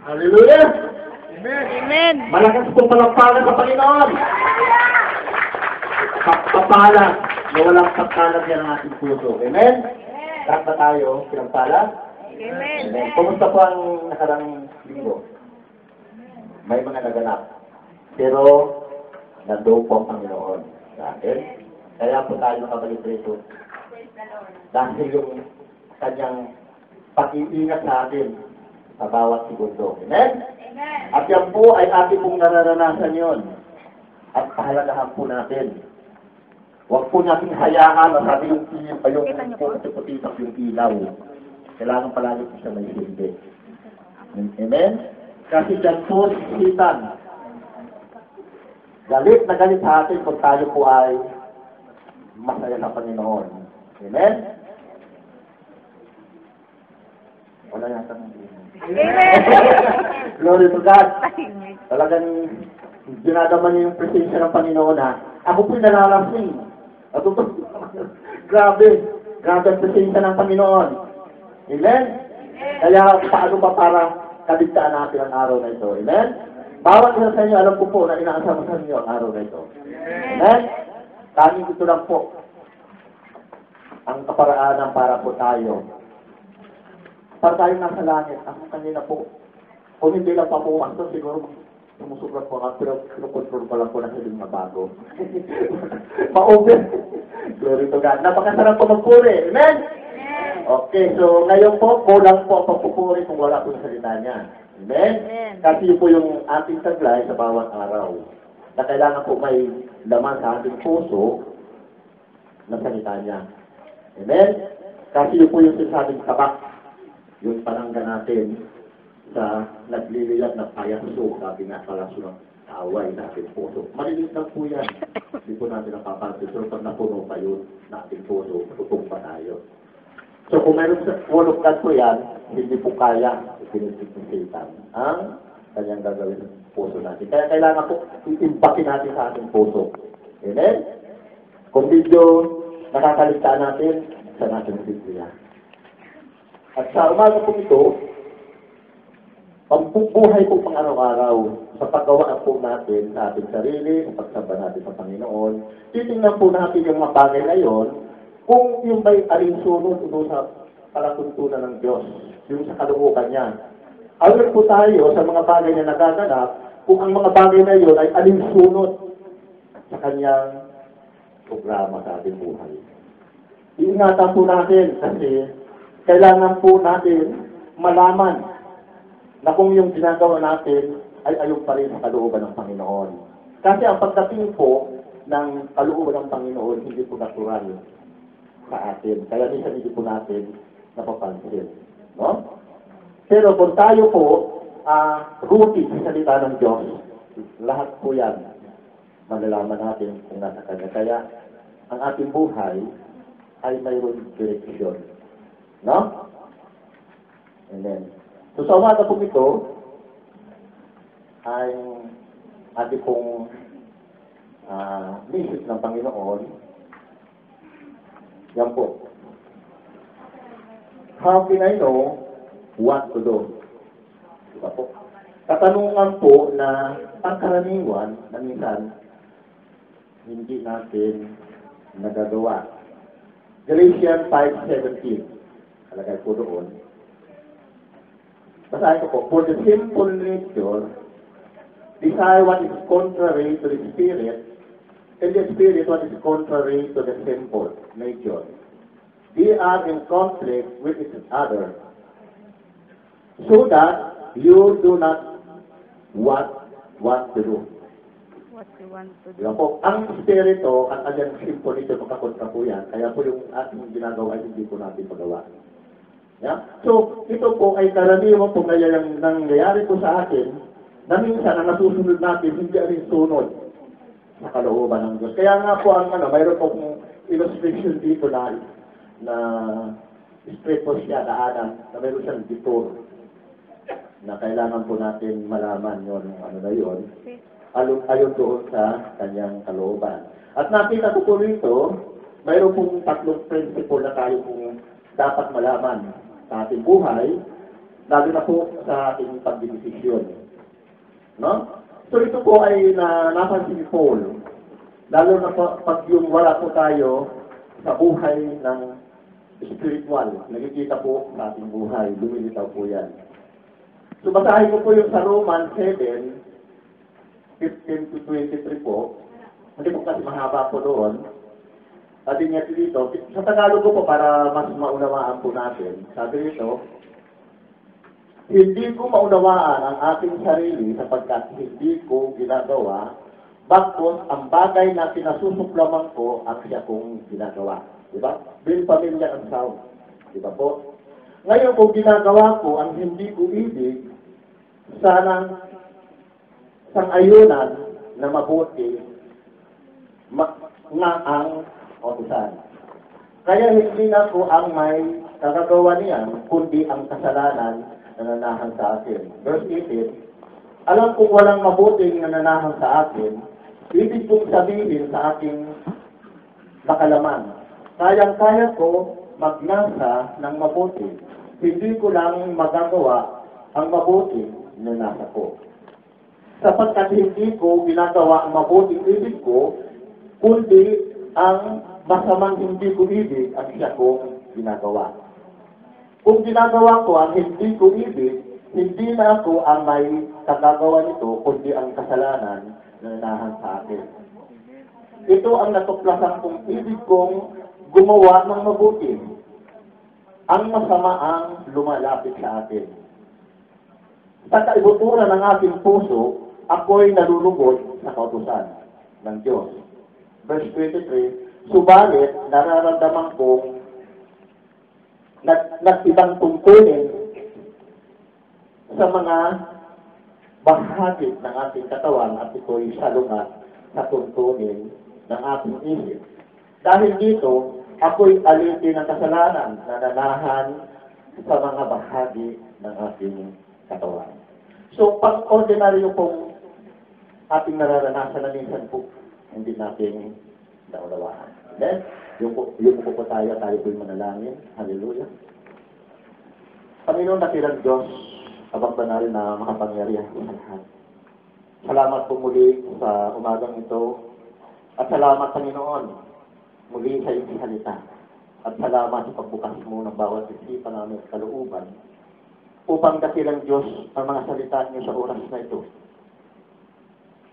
Hallelujah! Amen. Malakas pong palakpakan sa Panginoon. Pagpapalag na walang pagkalag yan ang ating puso. Amen? Lahat ba tayo pinagpalag? Amen. Amen. Kumusta po ang nakarang linggo? May mga naganap. Pero, nandoon po ang Panginoon sa atin. Kaya po tayo nakabalik rito. Dahil yung kanyang pag-iingat sa atin sa bawat segundo. Amen? At yan po ay ating pong nararanasan yon. At pahalagahan po natin. Huwag po natin hayaan na sabi yung puti-putitak yung ilaw. Kailangan palagi po siya may hindi. Amen? Kasi dyan po sitan. Galit na galit sa atin kung tayo po ay masaya sa Panginoon. Amen? Wala yata ng Amen. Glory to God. Talagang dinadaman niyo yung presensya ng Panoon ha. Ako po'y nalalasing. At grabe. Grabe ang presensya ng Panginoon. Amen? Kaya paano ba para kaligtaan natin ang araw na ito? Amen? Bawat isa sa inyo, alam ko po na inaasama sa inyo ang araw na ito. Amen? Tanging ito lang po ang kaparaanan para po tayo. Para tayo nasa langit, ang kanina po, kung hindi lang pa po umakto, siguro sumusubrat po ako, pero kinukontrol ko lang po na hindi mabago. Ma-over. Glory to God. Napakasarap po magpuri. Amen? Okay, so ngayon po, kulang po ang pagpupuri kung wala po yung salita niya. Amen? Kasi yun po yung ating taglay sa bawat araw. Na kailangan po may laman sa ating puso na salita niya. Amen? Kasi yun po yung sinasabing tabak. Yung palangga natin sa nagliliyat na payaso, sabi nga pala sunod kaaway na ating puso. Malilit lang po yan. Hindi po natin napapansin. So pag napuno pa yun na ating puso, tutong pa tayo. So kung mayroon sa word of God po yan, hindi po kaya ipinitig ng Satan ang kanyang gagawin sa puso natin. Kaya kailangan po iimpakin natin sa ating puso. Amen? Kung medyo nakakaligtaan natin sa natin Biblia. At sa umaga po ito, pagbubuhay po pang araw-araw sa paggawa po natin sa ating sarili, sa pagsamba natin sa Panginoon, titingnan po natin yung mga bagay na yon, kung yung may alinsunod doon sa palatuntunan ng Diyos, yung sa kalooban niya. Aware po tayo sa mga bagay na nagaganap, kung ang mga bagay na yon ay alinsunod sa kanyang programa sa ating buhay. Iingatan po natin kasi kailangan po natin malaman na kung yung ginagawa natin ay ayon pa rin sa kalooban ng Panginoon. Kasi ang pagdating po ng kalooban ng Panginoon, hindi po natural sa atin. Kaya minsan hindi po natin napapansin. No? Pero kung tayo po rooted sa salita ng Diyos, lahat po yan malalaman natin kung nasa Kanya. Kaya ang ating buhay ay mayroon direksyon. No? Amen. So sa umaga po ito, ay ating pong mission ng Panginoon. Yan po. How can I know what to do? Diba po? Katanungan po na pangkaraniwan na minsan hindi natin nagagawa. Galatians 5:17. Kalagay po doon. Basahin ko po. For the simple nature, desire what is contrary to the Spirit, and the Spirit what is contrary to the simple nature. They are in conflict with each other, so that you do not what to do. What you want to do. Diba po? Ang Espiritu, ang kanyang simple nature, magkakontra po yan. Kaya po yung ating ginagawa ay hindi po natin magawa. Yeah? So, ito po ay karaniwan po nangyayari po sa atin na minsan ang nasusunod natin hindi rin sunod sa kalooban ng Diyos. Kaya nga po ang mayroon po kong illustration dito na straight po siya daanan na mayroon siyang detour na kailangan po natin malaman yun, na yun, ayon doon sa kanyang kalooban. At nakita ko po rito, mayroon pong tatlong principle na tayo pong dapat malaman sa ating buhay lalo na po sa ating pagdidesisyon. No? So ito po ay napansin ni Paul, lalo na po, pag yung wala po tayo sa buhay ng spiritual, nakikita po sa ating buhay, lumilitaw po yan. So basahin ko po yung sa Romans 7:15 to 23 po, hindi po kasi mahaba po doon. Sabi niya dito, sa Tagalog ko po para mas maunawaan po natin, sabi dito, hindi ko maunawaan ang aking sarili sapagkat hindi ko ginagawa, bakit ang bagay na pinasusuklaman ko ang siya kong ginagawa. Diba? Very familiar ang sound. Diba po? Ngayon kung ginagawa ko ang hindi ko ibig, sanang sang-ayunan na mabuti nga ang utusan. Kaya hindi na ko ang may kagagawa niyan, kundi ang kasalanan na nananahan sa akin. Verse 18, alam kong walang mabuting nananahan sa akin, ibig kong sabihin sa aking nakalaman. Kayang-kaya ko magnasa ng mabuti. Hindi ko lang magagawa ang mabuti na nasa ko. Sapagkat hindi ko ginagawa ang mabuting ibig ko, kundi ang masamang hindi ko ibig ang siya kong ginagawa. Kung ginagawa ko ang hindi ko ibig, hindi na ako ang may kagagawa nito, kundi ang kasalanan na nanahan sa akin. Ito ang natuklasan kong ibig kong gumawa ng mabuti. Ang masama ang lumalapit sa akin. Sa kaibuturan ng aking puso, ako'y nalulugod sa kautusan ng Diyos. Verse 23, subalit nararamdaman kong nag-ibang tungkulin sa mga bahagi ng ating katawan at ito'y salungat sa tuntunin ng ating isip. Dahil dito, ako'y aliti ng kasalanan na nanahan sa mga bahagi ng ating katawan. So, pang-ordinaryo pong ating nararanasan na minsan po, hindi natin naunawaan. Then, yung po tayo po'y manalangin. Hallelujah. Panginoon, dakilang Diyos, abang banal na makapangyarihan sa lahat. Salamat po muli sa umagang ito. At salamat, Panginoon, muli sa iyong salita. At salamat sa pagbukas mo ng bawat isipan namin sa kalooban upang dakilang Diyos ang mga salita niyo sa oras na ito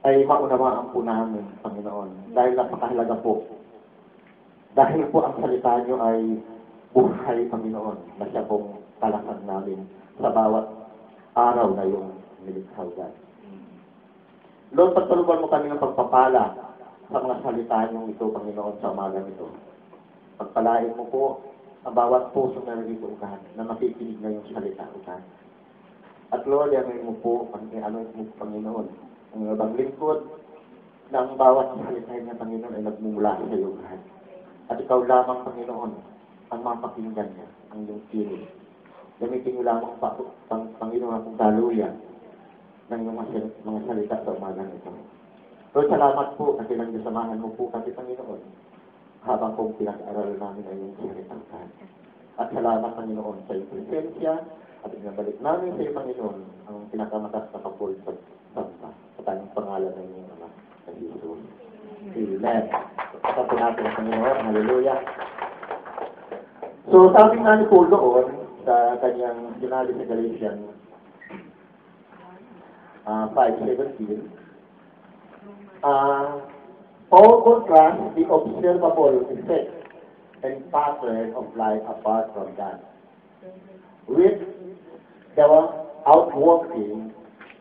ay maunawaan po namin, Panginoon, dahil napakahalaga po. Dahil po ang salita niyo ay buhay, Panginoon, na siya pong talasan namin sa bawat araw na yung nilikhaw, God. Lord, pagtulungan mo kami ng pagpapala sa mga salita niyo ito, Panginoon, sa umagang ito. Pagpalain mo po ang bawat puso na nandito, God, na makikinig na yung salita, God. At Lord, amin mo po, Panginoon, ang ibang lingkod na ang bawat salita niya, Panginoon, ay nagmumula sa iyo, God. At ikaw lamang, Panginoon, ang mapakinggan niya, ang iyong kinig. Gamitin niyo lamang, Panginoon, ang daluyan ng iyong mga salita sa umagang ito. Lord, salamat po kasi nang samahan mo po kasi, Panginoon, habang kong pinag-aaral namin ay iyong salita, God. At salamat, Panginoon, sa iyong presensya at inabalik namin sa iyo, Panginoon, ang pinakamatas na kapul sa tayong pangalan ng iyong anak na Jesus. Amen. Pagkakita po natin ang Panginoon. Hallelujah. So, sabi nga ni Paul doon sa kanyang sinabi sa Galatians 5:17, Paul contrasts the observable effect and pattern of life apart from God with the outworking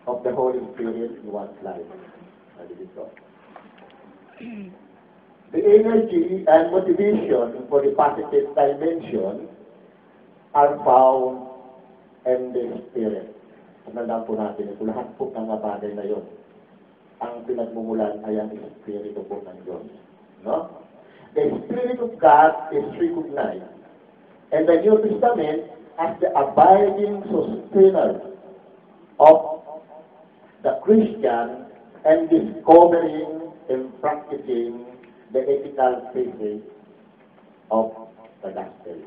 of the Holy Spirit in one's life. The energy and motivation for the positive dimension are found in the Spirit. Tandaan po natin ito. Lahat po ng mga bagay na yun. Ang pinagmumulan ay ang Espiritu po ng Diyos. No? The Spirit of God is recognized in the New Testament as the abiding sustainer of the Christian and discovering and practicing the ethical phases of the gospel.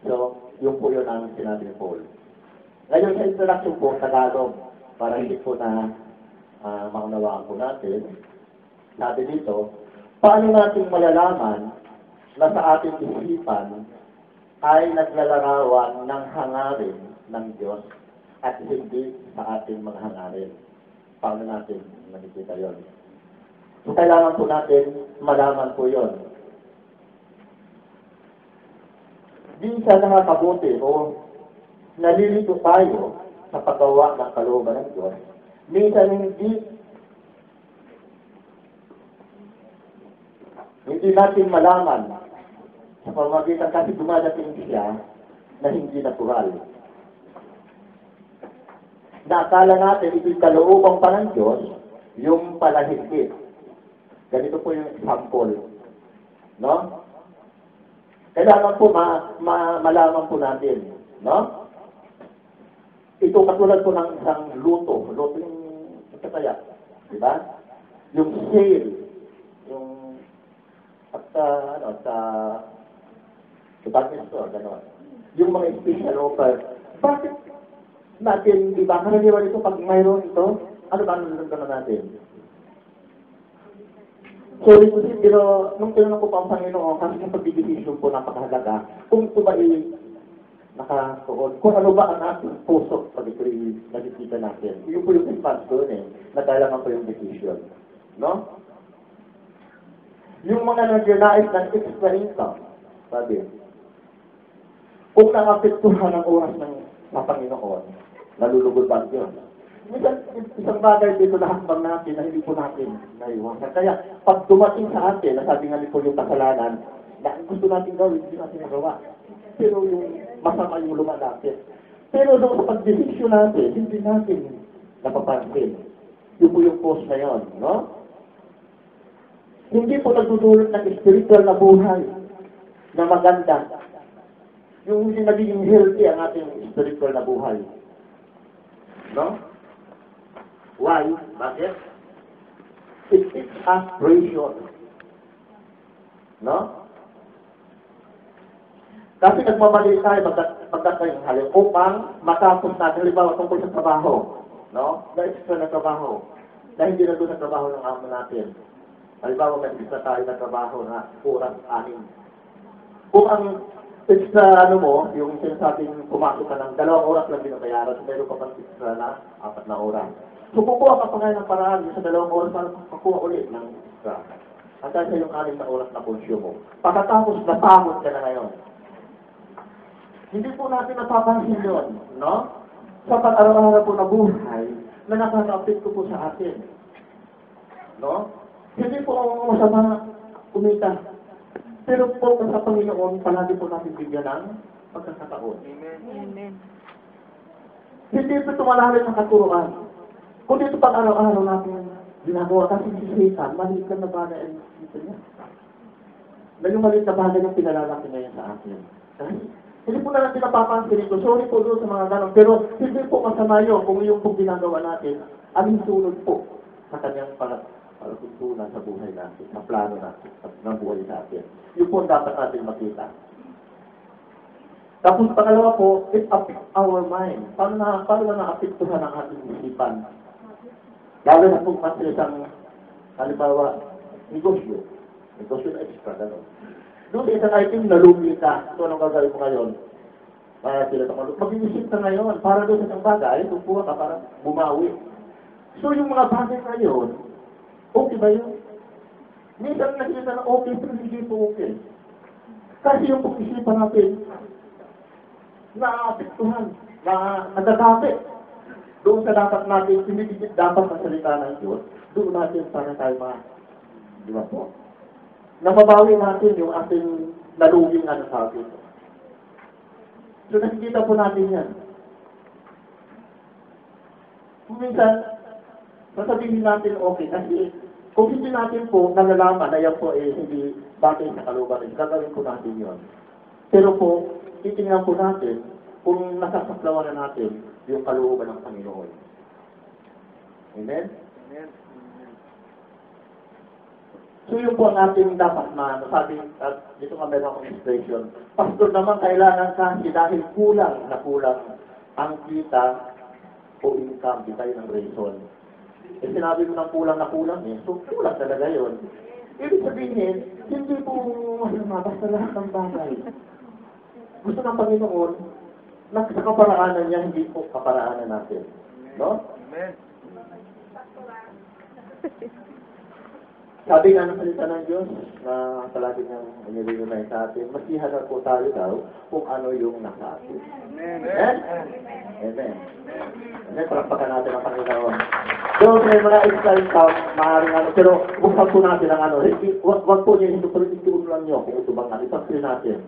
So, yung po yun ang sinabi ni Paul. Ngayon sa introduction po, Tagalog, para hindi po na maunawaan po natin. Sabi dito, paano natin malalaman na sa ating isipan ay naglalarawan ng hangarin ng Diyos at hindi sa ating mga hangarin? Paano natin makikita yon? So, kailangan po natin malaman po yon. Minsan nakakabuti o nalilito tayo sa paggawa ng kalooban ng Diyos. Minsan hindi natin malaman sa pamamagitan kasi dumadating siya na hindi natural. Naakala natin ito'y kalooban pa ng Diyos, yung pala hindi. Ganito po yung example. No? Kailangan po malaman po natin. No? Ito katulad po ng isang luto. Luto yung kataya. Diba? Yung sale. Yung sa department store, gano'n. Yung mga special offer. Bakit natin, diba? Karaniwan ito pag mayroon ito, ano ba ang nalalaman natin? Sorry po siya, pero nung tinanong ko pa ang Panginoon, kasi yung pagdidesisyon po napakahalaga, kung ito ba nakatuon, kung ano ba ang ating puso pag ito'y nakikita natin. Yun po yung response doon nadalaman po yung decision. No? Yung mga nag-realize ng extra income, sabi, kung nakapektuhan ang oras sa Panginoon, nalulugod ba yun? Isang bagay dito lahat bang natin na hindi po natin naiwasan. Kaya pag dumating sa atin, nasabi nga po yung kasalanan, na gusto natin gawin, hindi natin nagawa. Pero yung masama yung lumalapit. Pero doon sa pag-desisyon natin, hindi natin napapansin. Yun po yung post na yun, no? Hindi po nagdudulot ng spiritual na buhay na maganda. Yung hindi naging healthy ang ating spiritual na buhay. No? Why? Bakit? It is aspiration. No? Kasi nagmamali tayo pagdating halin upang matapos natin, halimbawa tungkol sa trabaho. No? Na-extra na trabaho. Na hindi na doon sa trabaho ng amo natin. Halimbawa, may extra tayo na trabaho na oras 6. Kung ang extra yung sinasabing pumasok ka ng 2 oras lang binabayaran, meron pa pang extra na 4 na oras. So, kukuha ka pa ngayon ng paraan sa 2 oras para kukuha ulit ng extra. Hanggang sa yung 6 na oras na consume mo. Pagkatapos, napagod ka na ngayon. Hindi po natin napapansin yun, no? Sa pag-araw-araw po na buhay, na nakaka-apekto po sa atin. No? Hindi po ang masama kumita. Pero po sa Panginoon, palagi po natin bigyan ng pagkakataon. Amen. Hindi ito tumalalit sa katuruan. Kung ito pang araw-araw natin ginagawa kasi si Satan, maliit na bagay ang dito niya. Na yung maliit na bagay yung pinalalaki niya sa atin. Hindi po na natin napapansin ito. Sorry po doon sa mga ganon. Pero hindi po masama yun kung yung pong ginagawa natin, alinsunod po sa kanyang palatuntunan sa buhay natin, sa plano natin, ng buhay natin. Yun po ang dapat natin makita. Tapos pangalawa po, it affects our mind. Paano na naapektuhan ang ating isipan? Lalo na kung kasi isang, halimbawa, negosyo. Negosyo na extra, gano'n. Doon isang item na lugi ka. So, anong gagawin mo ngayon? Mag-iisip ka ngayon. Para doon sa isang bagay, tupuha ka para bumawi. So, yung mga bagay ngayon, okay ba yun? Minsan nakikita na okay, pero hindi po okay. Kasi yung pag-isipan natin, naapektuhan, nadadapit. Doon sa dapat natin, hindi dapat sa salita ng Diyos, doon natin para tayo di ba po? Nababawi natin yung ating naluging sa atin. So, nakikita po natin yan. Kung minsan, sasabihin natin okay, kasi kung hindi natin po nalalaman na yan po hindi bagay sa kalooban, gagawin po natin yon. Pero po, titingnan po natin kung nasasaklawan na natin yung kalooban ng Panginoon. Amen? Amen. So yun po ang ating dapat sabi, at dito nga meron akong expression. Pastor naman kailangan kasi dahil kulang ang kita o income, di tayo ng reason. Eh sinabi mo ng kulang na kulang eh, so kulang talaga yun. Ibig sabihin, hindi po basta lahat ng bagay. Gusto ng Panginoon, na sa kaparaanan niya, hindi po kaparaanan natin. No? Amen. Sabi nga ng salita ng Diyos na palagi niyang inililunay sa atin, masihagan po tayo daw kung ano yung nasa atin. Amen. Amen? Amen. Amen. Palakpakan natin ang Panginoon. So, may mga extra income, maaaring pero buksan po natin ang wag po niya hindi, pero ituon lang niyo kung ito bang ipagpili natin.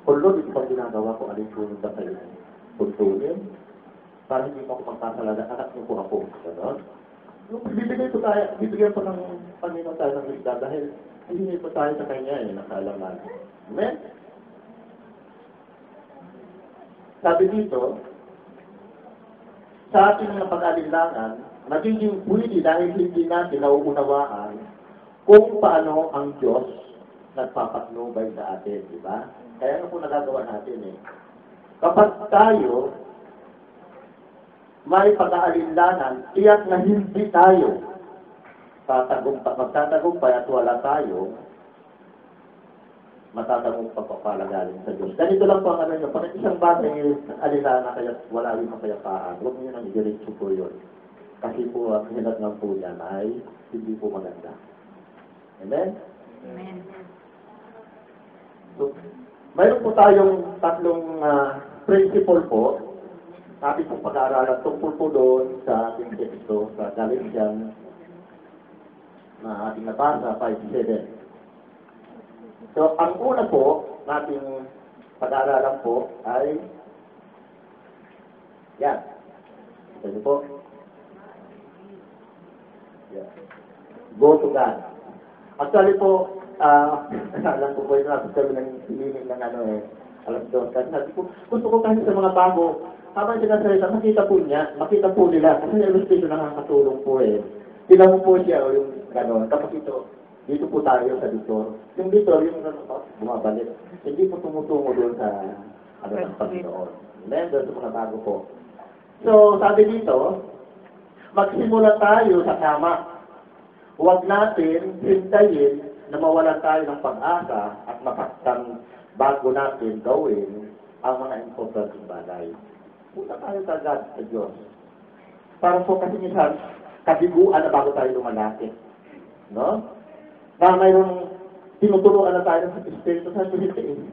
Kung Lord, ito bang ginagawa ko, alin po ba kayo? Puntunin, para hindi mo ako magkasalaga, anak niyo po ako. Ganon. Bibigyan po ng Panginoon tayo ng isda dahil hindi po tayo sa Kanya nakalaman. Amen? Sabi dito, sa ating mga pag-alinlangan, magiging pwede dahil hindi natin nauunawaan kung paano ang Diyos nagpapatnubay sa atin, di ba? Kaya ano po nagagawa natin eh. Kapag tayo may pag-aalinlangan, tiyak na hindi tayo magtatagumpay at wala tayo matatagumpay papalagaling sa Diyos. Ganito lang po ang ano nyo, pag isang bagay alinlangan kaya wala yung kapayapaan, huwag nyo nang i-diretso po yun. Kasi po ang hinat ng po yan ay hindi po maganda. Amen? Amen. So, mayroon po tayong tatlong principle po ating pong pag-aaralan tungkol po doon sa ating teksto sa Galatians na ating nabasa 5:7. So, ang una po nating pag-aaralan po ay yan. Ito po. Yan. Go to God. Actually po, alam ko po yung nasa kami ng sililing ng alam doon. Kasi sabi ko, gusto ko kasi sa mga bago, habang sinasalita, makita po nila, kasi yung illustration nakakatulong po eh. Tingnan mo po siya, o yung gano'n, tapos ito, dito po tayo sa dito. Yung dito, yung bumabalik. Hindi po tumutungo doon sa ng Panginoon. Amen? Doon sa mga bago po. So, sabi dito, magsimula tayo sa tama. Huwag natin hintayin na mawalan tayo ng pag-asa at makaktan bago natin gawin ang mga importanteng bagay. Punta tayo kagad sa Diyos. Para po kasi minsan, kabiguan na bago tayo lumalapit. No? Na mayroong tinuturuan na tayo sa Espiritu Santo hindi.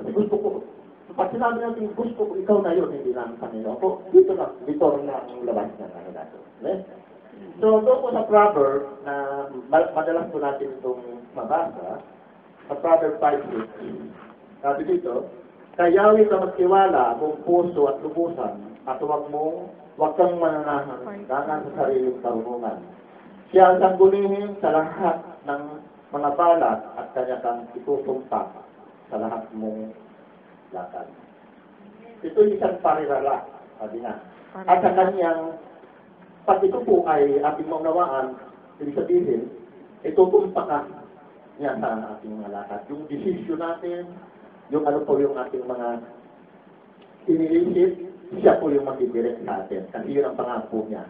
Kasi gusto ko, pag sinabi natin, gusto ko, ikaw na yun, hindi lang Panginoon ko. Dito na, dito na ang labas na natin. Okay? So, doon po sa proverb na madalas po natin itong mabasa, sa proverb 5:6, sabi dito, kayawi ka magtiwala mong puso at lubusan at huwag kang mananahangan sa sariling karunungan. Siya ang sanggunihin sa lahat ng mga balat at kanya kang itutumpak sa lahat mong lakad. Ito isang parirala, sabi nga. At sa kanyang pag ito po ay ating maunawaan, ibig sabihin, itutumpak ka niya sa ating mga lakad. Yung decision natin, yung ano po yung ating mga iniisip, siya po yung magdidirect sa atin. Kasi yun ang pangako niya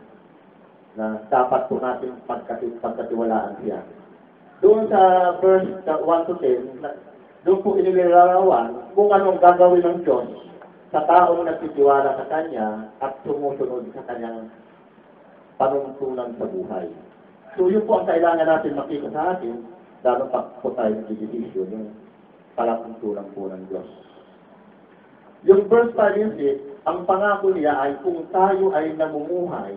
na dapat po natin pagkatiwalaan siya. Doon sa verse 1-10, doon po inilarawan kung anong gagawin ng Diyos sa taong nagtitiwala sa Kanya at sumusunod sa Kanyang panuntunan sa buhay. So yun po ang kailangan natin makita sa atin, lalo pa po tayo nag-decision, yung palatuntunan po ng Diyos. Yung verse 5, ang pangako niya ay kung tayo ay namumuhay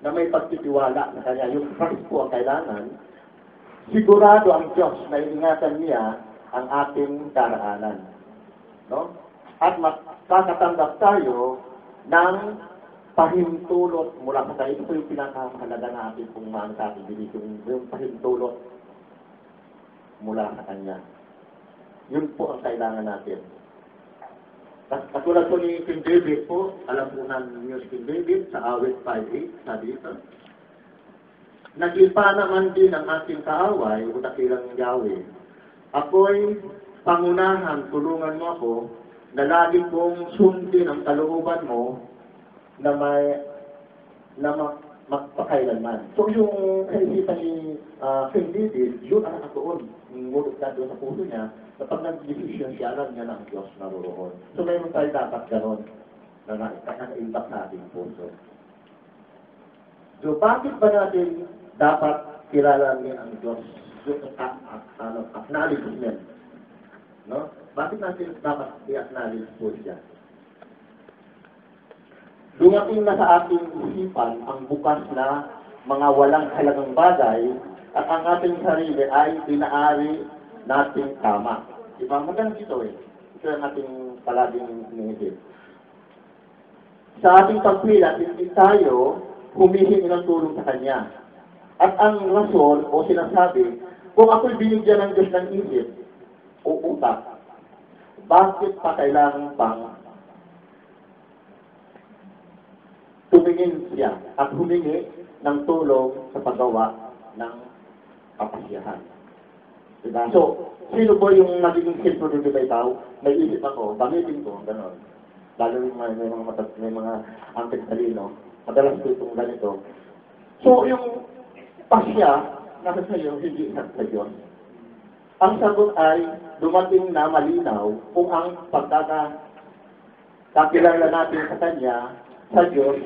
na may pagtitiwala sa Kanya, yung trust po ang kailangan, sigurado ang Diyos na ingatan niya ang ating daraanan. No? At makakatanggap tayo ng pahintulot mula sa Kanya. Ito po yung pinakamahalaga na ating pong sa ating yung pahintulot mula sa Kanya. Yun po ang kailangan natin. Katulad po ni King David po, alam po namin yung King David sa awit 5:8, sabi ito, naglipa naman din ang aking kaaway, o dakilang Yahweh. Ako'y pangunahan, tulungan mo ako, na lagi kong sundin ang kalooban mo na magpakailanman. So yung kaisipan ni King David, yun ang nakatuon. Ngulog na doon sa puso niya, na pag nag-decision siya, alam niya na ang Diyos naroroon. So mayroon tayo dapat ganon, na naka-impact sa ating puso. So bakit ba natin dapat kilalanin ang Diyos? Yung acknowledgement. No? Bakit natin dapat i-acknowledge po siya? Dumating na sa ating isipan ang bukas na mga walang halagang bagay at ang ating sarili ay pinaari nating tama. Diba? Maganda ito eh. Ito ang ating palaging iniisip. Sa ating pagpila, hindi tayo humihingi ng tulong sa Kanya. At ang rason o sinasabi, kung ako'y binigyan ng Diyos ng isip o utak, bakit pa kailangan pang tumingin siya at humingi ng tulong sa paggawa ng kapasyahan. Diba? So, sino po yung nagiging sentro dito ba ikaw? May isip ako, gamitin ko, gano'n. Lalo yung may mga angkit talino, madalas ko itong ganito. So, yung pasya, nasa sa'yo, hindi sa Diyos. Ang sagot ay dumating na malinaw kung ang pagkakakilala natin sa Kanya, sa Diyos,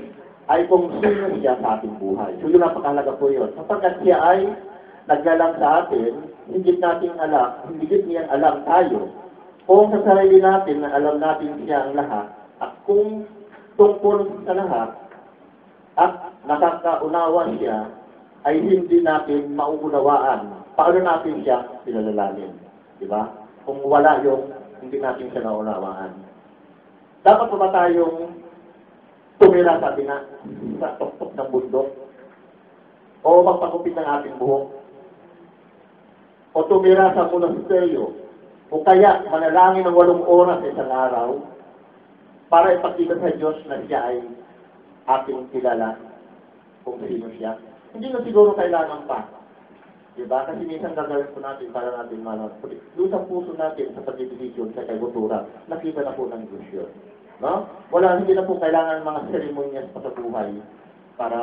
ay kung sino siya sa ating buhay. So yun napakahalaga po yun. Sapagkat siya ay naglalang sa atin, hindi niyang alam tayo. Kung sa sarili natin na alam natin siya ang lahat, at kung tungkol sa lahat, at nakakaunawa siya, ay hindi natin mauunawaan. Paano natin siya pinalalanin? Diba? Kung wala yung hindi natin siya naunawaan. Dapat pa ba tayong tumira sa tuktok ng bundok? O magpagupit ng ating buhok? O tumira sa monasteryo? O kaya manalangin ng 8 oras sa isang araw para ipakita sa Diyos na siya ay ating kilala kung sino siya? Hindi na siguro kailangan pa. Diba? Kasi minsan gagawin po natin para natin malaman. Doon sa puso natin sa pagdidesisyon sa kagultura, nakita na po ng Diyos yun. No? Hindi na po kailangan mga seremonyas pa sa buhay para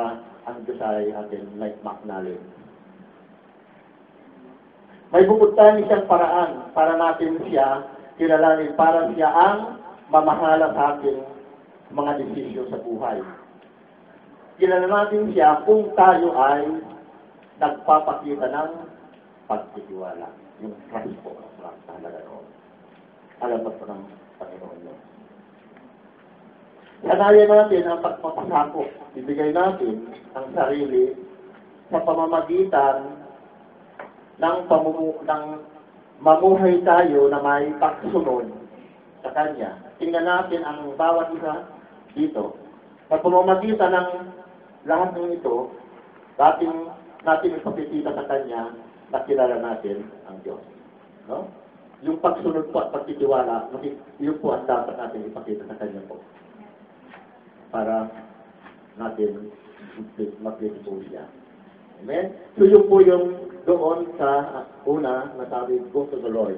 ang Diyos ay atin like McNally. May bukod tayo siyang paraan para natin siya kilalanin, para siya ang mamahala sa ating mga desisyon sa buhay. Kilala natin siya kung tayo ay nagpapakita ng pagtitiwala. Yung trust po ang talaga noon. Alam ba po ng Panginoon yun? Sanayan natin ang pagpapasakop. Ibigay natin ang sarili sa pamamagitan ng mamuhay tayo na may pagsunod sa Kanya. Tingnan natin ang bawat isa dito. Sa pamamagitan ng lahat ng ito, natin ipapitita sa Kanya na kilala natin ang Diyos. No? Yung pagsunod po at pagtitiwala, yun po ang dapat natin ipakita sa Kanya po. Para natin mag-play po siya. Amen? So yun po yung doon sa una na sabi, go to the Lord.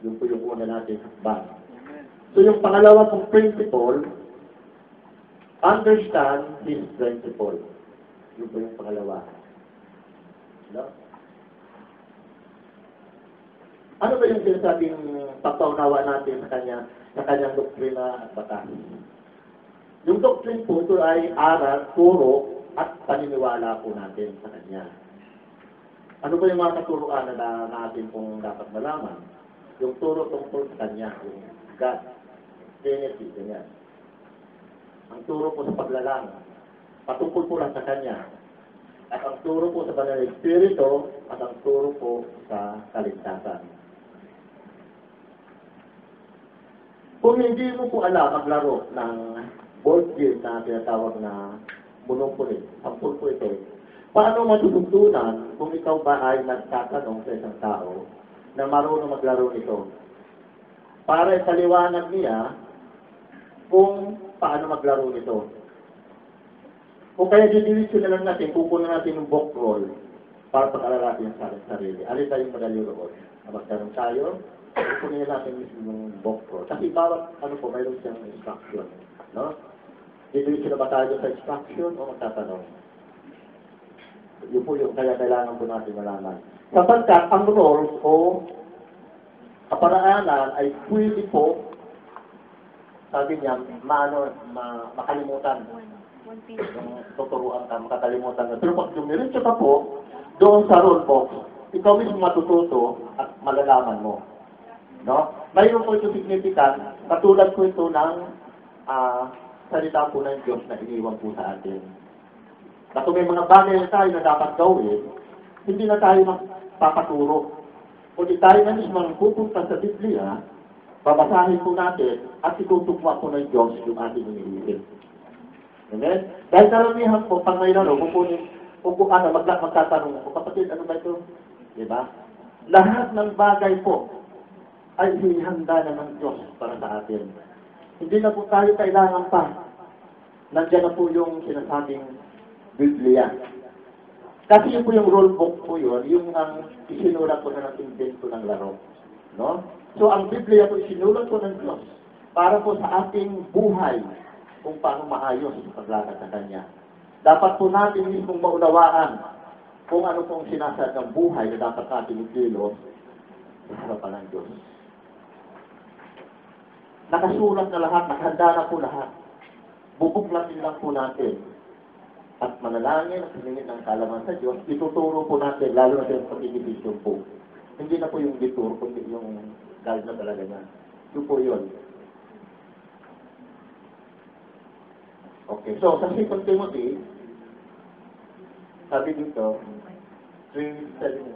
Yun po yung una natin ban. So yung pangalawa pong principle, understand His principle. Yun po yung pangalawa. No? Ano ba yung sinasabing pagpaunawa natin sa kanyang doktrina at batas? Yung doctrine po ito ay aral, turo, at paniniwala po natin sa Kanya. Ano ba yung mga katuruan na natin pong dapat malaman? Yung turo tungkol sa Kanya, yung God, Trinity, ganyan. Ang turo po sa paglalang, patungkol po lang sa Kanya. At ang turo po sa Banal na Espiritu, at ang turo po sa kaligtasan. Kung hindi mo po alam maglaro ng board game na tinatawag na Monopoly, sampul po ito. Paano matututunan kung ikaw ba ay nagtatanong sa isang tao na marunong maglaro nito? Para ipaliwanag niya kung paano maglaro nito. O kaya didiretso na lang natin, kukunan natin yung book roll para pag-alala natin sa sarili. Alin tayong madali roon? Magkaroon tayo, kukunin natin yung book roll. Kasi bawat ano po, mayroon siyang instruction. No? Didiretso na ba tayo sa instruction o magtatanong? Yun po yung kaya kailangan po natin malaman. Sapagkat ang roles o kaparaanan ay pwede po, sabi niya, makalimutan. Yung tuturuan ka, makakalimutan ka. Pero pag dumiretso ka po, doon sa role box, ikaw mismo matututo at malalaman mo. No? Mayroon po ito significant, katulad po ito ng salita po ng Diyos na iniwan po sa atin. Na kung may mga bagay na tayo na dapat gawin, hindi na tayo magpapaturo. Kung tayo na mismo pupunta sa Biblia, babasahin po natin at itutugma po ng Diyos yung ating iniisip. Amen? Dahil karamihan po, pag may laro, magtatanong ako, kapatid, ano ba ito? Diba? Lahat ng bagay po ay hinihanda na ng Diyos para sa atin. Hindi na po tayo kailangan pa. Nandiyan na po yung sinasabing Biblia. Kasi yun po yung rule book po yun, yung ang isinulat po na invento ng laro. No? So, ang Biblia po isinulat po ng Diyos para po sa ating buhay kung paano maayos ang paglakad sa Kanya. Dapat po natin mismong maunawaan kung ano pong sinasad ng buhay na dapat natin ikilos sa harapan ng Diyos. Nakasulat na lahat, nakahanda na po lahat. Bubuklatin lang po natin. At manalangin at hiningin ng kalaman sa Diyos, ituturo po natin, lalo na sa pag-ibisyon po. Hindi na po yung detour, kundi yung guide na talaga niya. Ito po yun. Okay, so sa 2 Timothy, sabi dito, 3:7,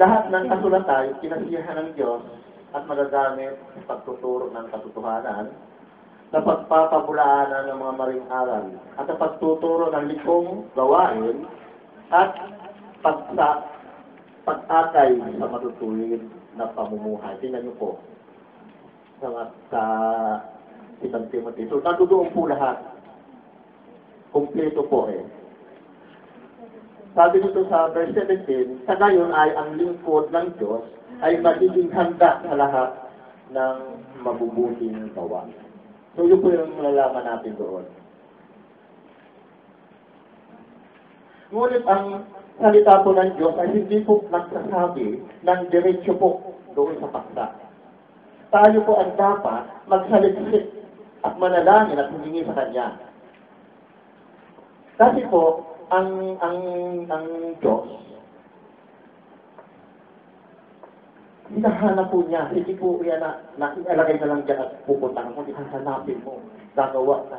lahat ng kasulatan, pinasiyahan ng Diyos at magagamit sa pagtuturo ng katotohanan, sa pagpapabulaanan ng mga maring aral, at sa pagtuturo ng likong gawain, at pag-akay sa matutuwid na pamumuhay. Tingnan niyo po sa 2 Timothy. So, nandoon po lahat. Kompleto po eh. Sabi dito sa verse 17, sa gayon ay ang lingkod ng Diyos ay magiging handa sa lahat ng mabubuting gawa. So, yun po yung malalaman natin doon. Ngunit ang salita po ng Diyos ay hindi po nagsasabi ng diretsyo po doon sa paksa. Tayo po ang dapat magsaliksik at manalangin at humingi sa Kanya. Kasi po, ang Diyos, hinahanap po niya, hindi po yan na ilalagay na lang dyan at pupunta ka, kundi hahanapin mo, gagawa ka.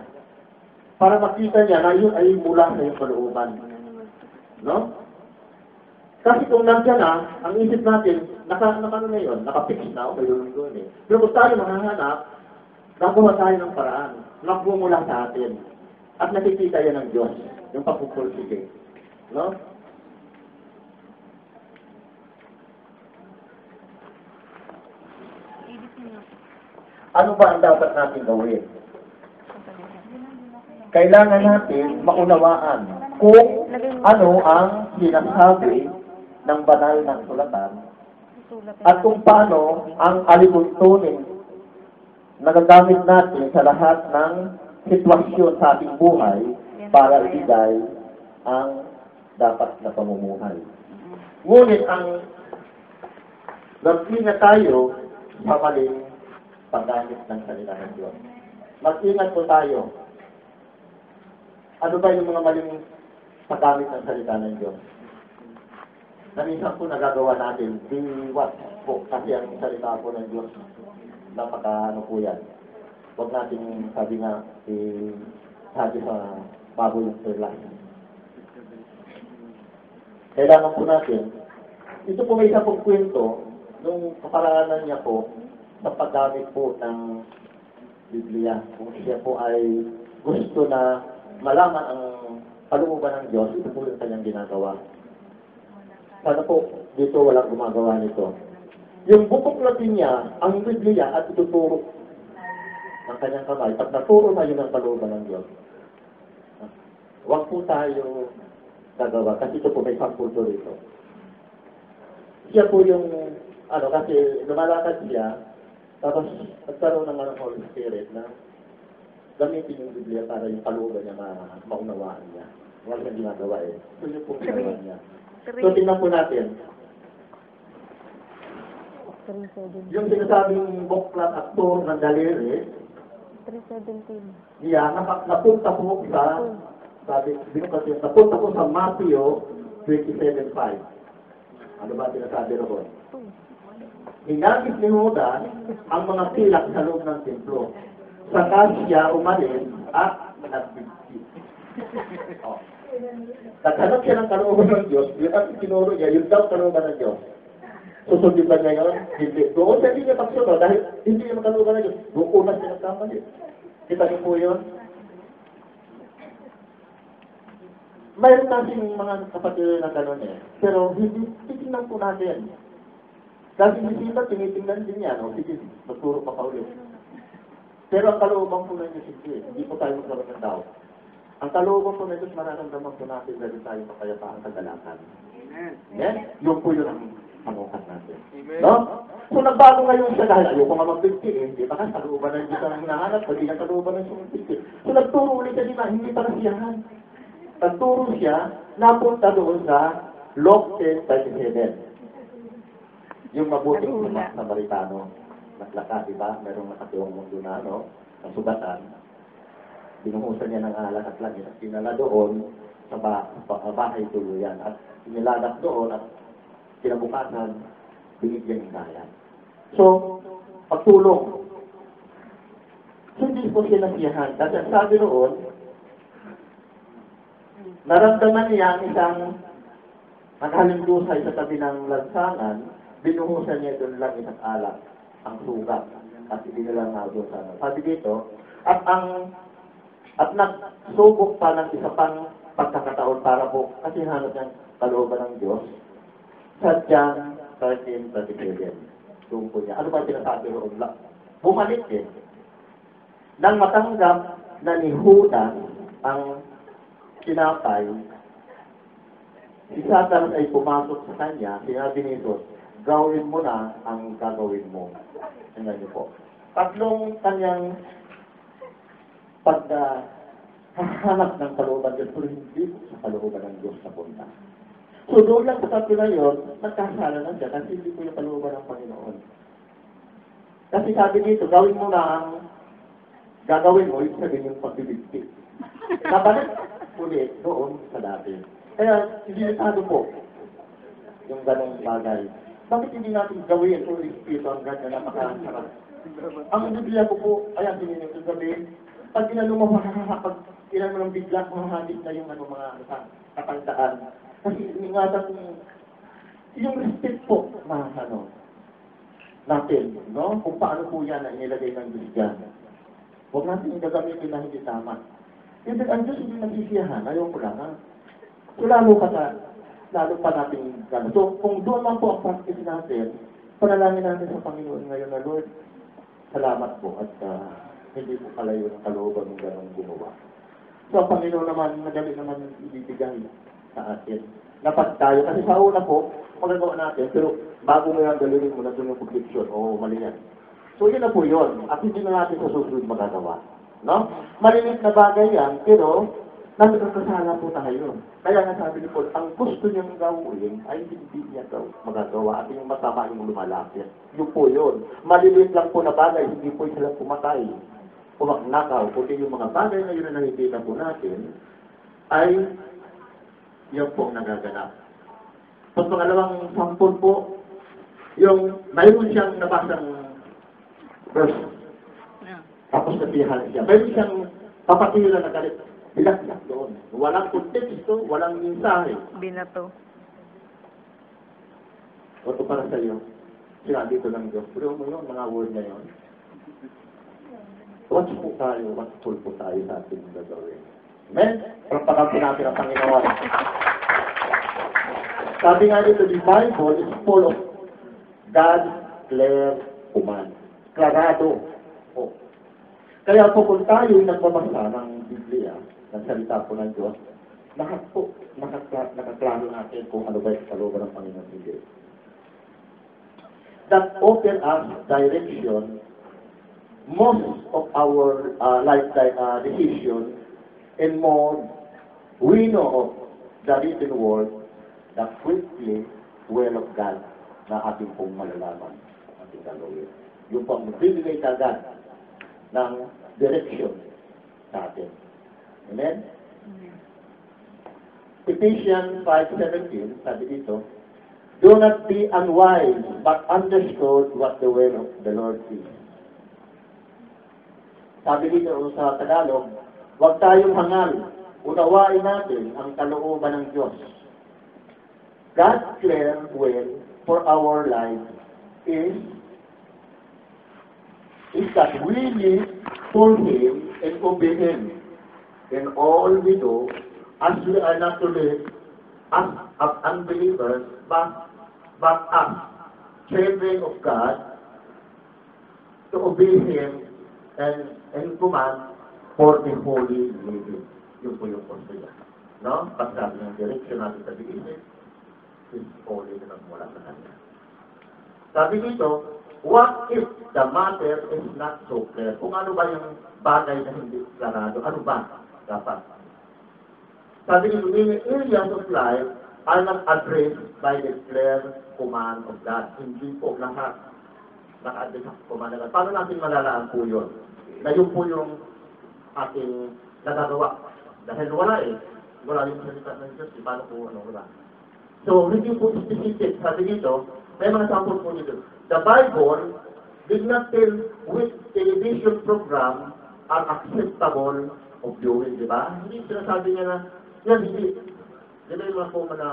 Para makita niya na yun ay mula sa iyong kalooban. No? Kasi kung nandiyan na, ang isip natin, nakapix na, o may doon eh. Pero kung tayo makahanap, nagawa tayo ng paraan, nagmumula sa atin, at nakikita yan ng Diyos, yung pagpupursige. No? Ano ba ang dapat natin gawin? Kailangan natin maunawaan kung ano ang sinasabi ng banal ng sulatan at kung paano ang alimuntunin nagagamit natin sa lahat ng sitwasyon sa ating buhay para ibigay ang dapat na pamumuhay. Ngunit ang mag-ingat tayo sa maling paggamit ng salita ng Diyos. Mag-ingat po tayo. Ano ba yung mga maling paggamit ng salita ng Diyos? Na minsan po nagagawa natin, diwat po, kasi ang salita po ng Diyos, napaka-ano po yan. Huwag natin sabi nga, sabi sa bago yung perlas. Kailangan po natin, ito po may isa pong kwento, nung kaparaanan niya po, sa paggamit po ng Biblia. Kung siya po ay gusto na malaman ang kalooban ng Diyos, ito po yung kanyang ginagawa. Sana po, dito walang gumagawa nito. Yung bubuklatin niya, ang Biblia at ituturo ng kanyang kamay. Pag naturo na yun ang kalooban ng Diyos, Huwag po tayo gagawa, kasi ito po may sampul po rito. Siya po yung, kasi lumalakad siya, tapos nagkaroon naman ng Holy Spirit na gamitin yung Biblia para yung kalooban niya maunawaan niya. Wala siyang ginagawa eh. So yun po ginawa niya. So tingnan po natin. Yung sinasabing boklat aktor ng daliri, 3:17. napunta po sa, binukat yun, napunta po sa Matthew 27:5. Ano ba sinasabi roon? Hinagis ni Judas ang mga pilak sa loob ng templo. Saka siya umalis at nagbigti. Naghanap siya ng kalooban ng Diyos, yun ang tinuro niya, yun daw kalooban ng Diyos. Susundin ba niya yun? Hindi. Doon sa hindi niya pagsunod, dahil hindi niya makalooban ng Diyos, doon una siya nagkamali. Kita niyo po yun? Mayroon kasing mga kapatid na gano'n eh. Pero hindi, titignan po natin. Kasi hindi ba tinitingnan din niya, no? Sige, magturo pa pa ulit. Pero ang kalooban po na Diyos, hindi po tayo magkaroon ng doubt. Ang kalooban po na Diyos, mararamdaman po natin dahil tayo mapayapaan kagalakan. Amen. Amen? Yun po yun ang pangukat natin. Amen. No? So nagbago ngayon siya dahil ayoko nga mag-50 eh. Hindi ba kasi kalooban na Diyos ang hinahanap, pwede na kalooban na siya. So nagturo ulit siya, di ba? Hindi pa nasiyahan. Nagturo siya, napunta doon sa Luke 10:37. Yung mabuting Samaritano, naglaka, di ba? Merong nakatiwang mundo na, nasugatan. Binuhusan niya ng alak at langit at pinala doon sa bahay tuluyan. At iniladak doon at kinabukasan, binigyan ng kaya. So, pagtulong. So, hindi po siya nasiyahan. Kasi ang sabi noon, naramdaman niya ang isang naghalimdusay sa tabi ng lansangan, binuhusan niya doon lang isang alak, ang sugat, at idinala nga doon sa sabi dito, at nagsubok pa ng isa pang pagkakataon para po, kasi hanap niyang kalooban ng Diyos, sa John 13:37. Doon po niya. Ano ba sinasabi roon? Bumalik din. Nang matanggap na ni Judas ang sinapay, si Satan ay pumasok sa kanya, sinabi ni Jesus, gawin mo na ang gagawin mo. Tingnan niyo po. Tatlong kanyang paghahanap ng kalooban Diyos, pero hindi sa kalooban ng Diyos na punta. So doon lang sa tatlo na yun, nagkasala na siya kasi hindi po yung kalooban ng Panginoon. Kasi sabi dito, gawin mo na ang gagawin mo, yung sabihin yung pagbibigti. Nabalik ulit doon sa dati. Kaya, limitado po yung ganong bagay. Bakit hindi natin gawin o Espiritu ang ganda na napakasarap? Ang Biblia ko po, ayan, sininin ko gabi, pag inano mo, pag inano mo ng bigla, mahahagit na yung mga katandaan. Kasi ingatan yung respect po, natin, no? Kung paano po yan na inilagay ng Diyos dyan. Huwag natin yung gagamitin na hindi tama. Hindi, ang Diyos hindi nasisiyahan, ayaw ko lang, ha? So, lalo pa natin gano'n. So, kung doon lang po ang practice natin, panalangin natin sa Panginoon ngayon na, Lord, salamat po at hindi po kalayo ng kalooban ng gano'ng gumawa. So, ang Panginoon naman, madali naman ibibigay sa atin. Dapat tayo, kasi sa una po, magagawa natin, pero bago mo yan, dalawin mo na doon yung conviction, mali yan. So, yun na po yun. At hindi na natin sa susunod magagawa. No? Maliit na bagay yan, pero nagkakasala po tayo. Kaya nga sabi ni Paul, ang gusto niyang gawin ay hindi niya magagawa at yung masama yung lumalapit. Yun po yun. Maliliit lang po na bagay, hindi po sila pumatay. Pumaknakaw, kundi yung mga bagay na yun na nakikita po natin, ay yun po ang nagaganap. Tapos pangalawang sampol po, yung mayroon siyang nabasang verse. Tapos nabihan siya. Mayroon siyang papatila na galit. Bilak-bilak doon. Walang konteksto, walang mensahe. Binato. O ito para sa iyo. Sinabi ito ng Diyos. Pero mo yun, mga word na yun. Watchful po tayo sa ating gagawin. Amen? Pagpagan po natin ang Panginoon. Sabi nga dito, the Bible is full of God's clear command. Klarado. Kaya po kung tayo nagbabasa ng Biblia, ng salita po ng Diyos, lahat po nakaklaro natin kung ano ba yung kalooban ng Panginoon hindi. That open us direction most of our lifetime decisions, and more we know of the written word, the quickly will of God na ating pong malalaman, ating gagawin. Yung pong magbibigay kagad ng direction sa atin. Amen? Ephesians 5:17, sabi dito, do not be unwise, but understood what the will of the Lord is. Sabi dito sa Tagalog, huwag tayong hangal, unawain natin ang kalooban ng Diyos. God's clear will for our life is that we live for Him and obey Him in all we do, as we are not to live as unbelievers, but as children of God, to obey Him and command for the holy living. Yun po yung punto niya. No? Pagsabi ng direksyon natin sa bigisip, is holy na mula sa kanya. Sabi dito, what if the matter is not so clear? Kung ano ba yung bagay na hindi klarado, ano ba dapat? Sabi dito, many areas of life are not addressed by the clear command of God. Hindi po lahat naka-address sa command of God. Paano natin malalaan po yun? Na yun po yung ating nagagawa. Dahil wala yung salita ng Diyos, paano po wala. So, hindi po specific. Sabi dito, may mga sample po dito. The Bible did not tell which television program are acceptable of viewing, di ba? Hindi sinasabi niya na, yan, hindi. Di ba yung mga po na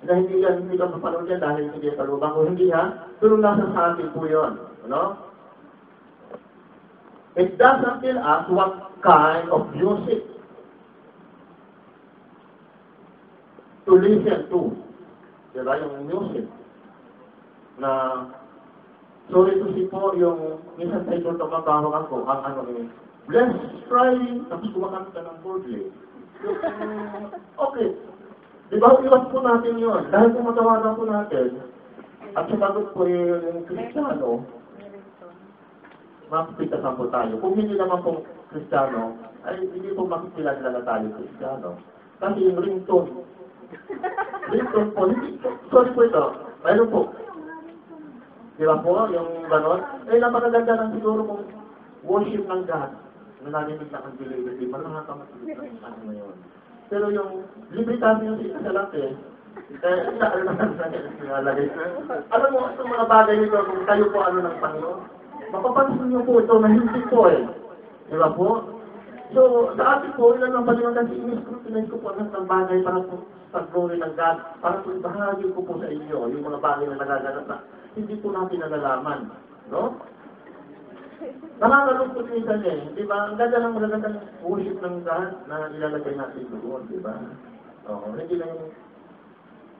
na hindi ka mapanood yan dahil hindi ka palubang ko, hindi ha? Pero nasa sa atin po yun. Ano? It doesn't tell us what kind of music to listen to. Diba? Yung music. Na, sorry to see po, yung minsan sa ito tumabawag ako, ang Bless Friday, tapos kumakanta ng Borgley. Okay. Diba, iwas po natin yun. Dahil kung matawagan po natin, at sumagot po yung Kristiyano, makikita po tayo. Kung hindi naman po Kristiyano, ay hindi po makikilala na tayo Kristiyano. Kasi yung ringtone po, sorry po ito, mayroon po. Di ba po, yung ganon? Napakaganda lang siguro kung worship ng God, na narinig na ang believer, di ba nakakamakilala ano mo yun. Pero yung libertad yung sila sa lahat alam mo, itong mga bagay nito, kung kayo po ng Panginoon, mapapansin niyo po ito na hindi po Di ba po? So, sa atin po, ilan ang Panginoon kasi iniscrutinize ko po ng bagay para po sa glory ng God, para po ibahagi ko po sa inyo yung mga bagay na nagaganap na hindi po natin nalalaman. No? Nakakalungkot minsan di ba? Ang ganda ng magandang worship ng God na nilalagay natin doon, di ba? Oo, hindi lang yung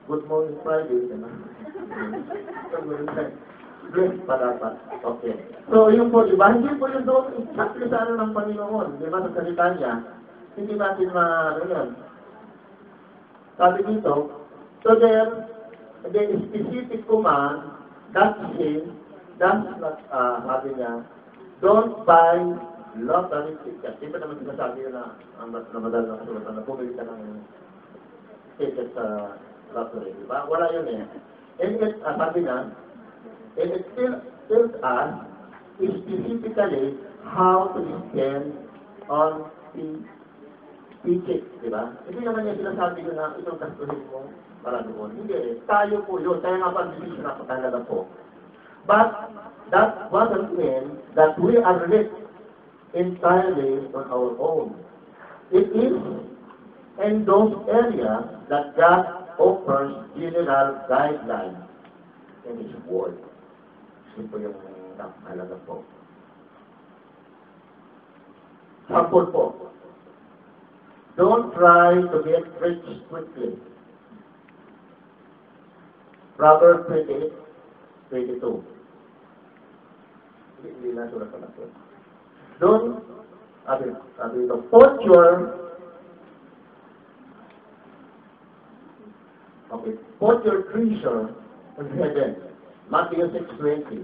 Good Morning Friday, di ba? Bless pa dapat. Okay. So, yun po, di ba? Hindi po yung doon, exactly sa ng Panginoon, di ba? Sa salita niya, hindi natin yun. Sabi dito, so there, the specific command, that says, that's not, sabi niya, don't buy lottery ticket. Di ba naman sinasabi yun na madal na kasulatan na pumili ka ng ticket sa lottery, di ba? Wala yun And it, sabi niya, and it tells us specifically how to spend on the ticket, di ba? Hindi naman niya sinasabi yun na itong gastuhin mo para doon. Hindi tayo po yun. Kaya nga pag-decision na talaga po. But that doesn't mean that we are left entirely on our own. It is in those areas that God offers general guidelines in His Word. Ito po yung nakakalaga po. Sample po. Don't try to get rich quickly. Proverbs 28:22. Hindi na sulat na po. Don't, sabi ito, put your put your treasure in heaven. Matthew 6:20.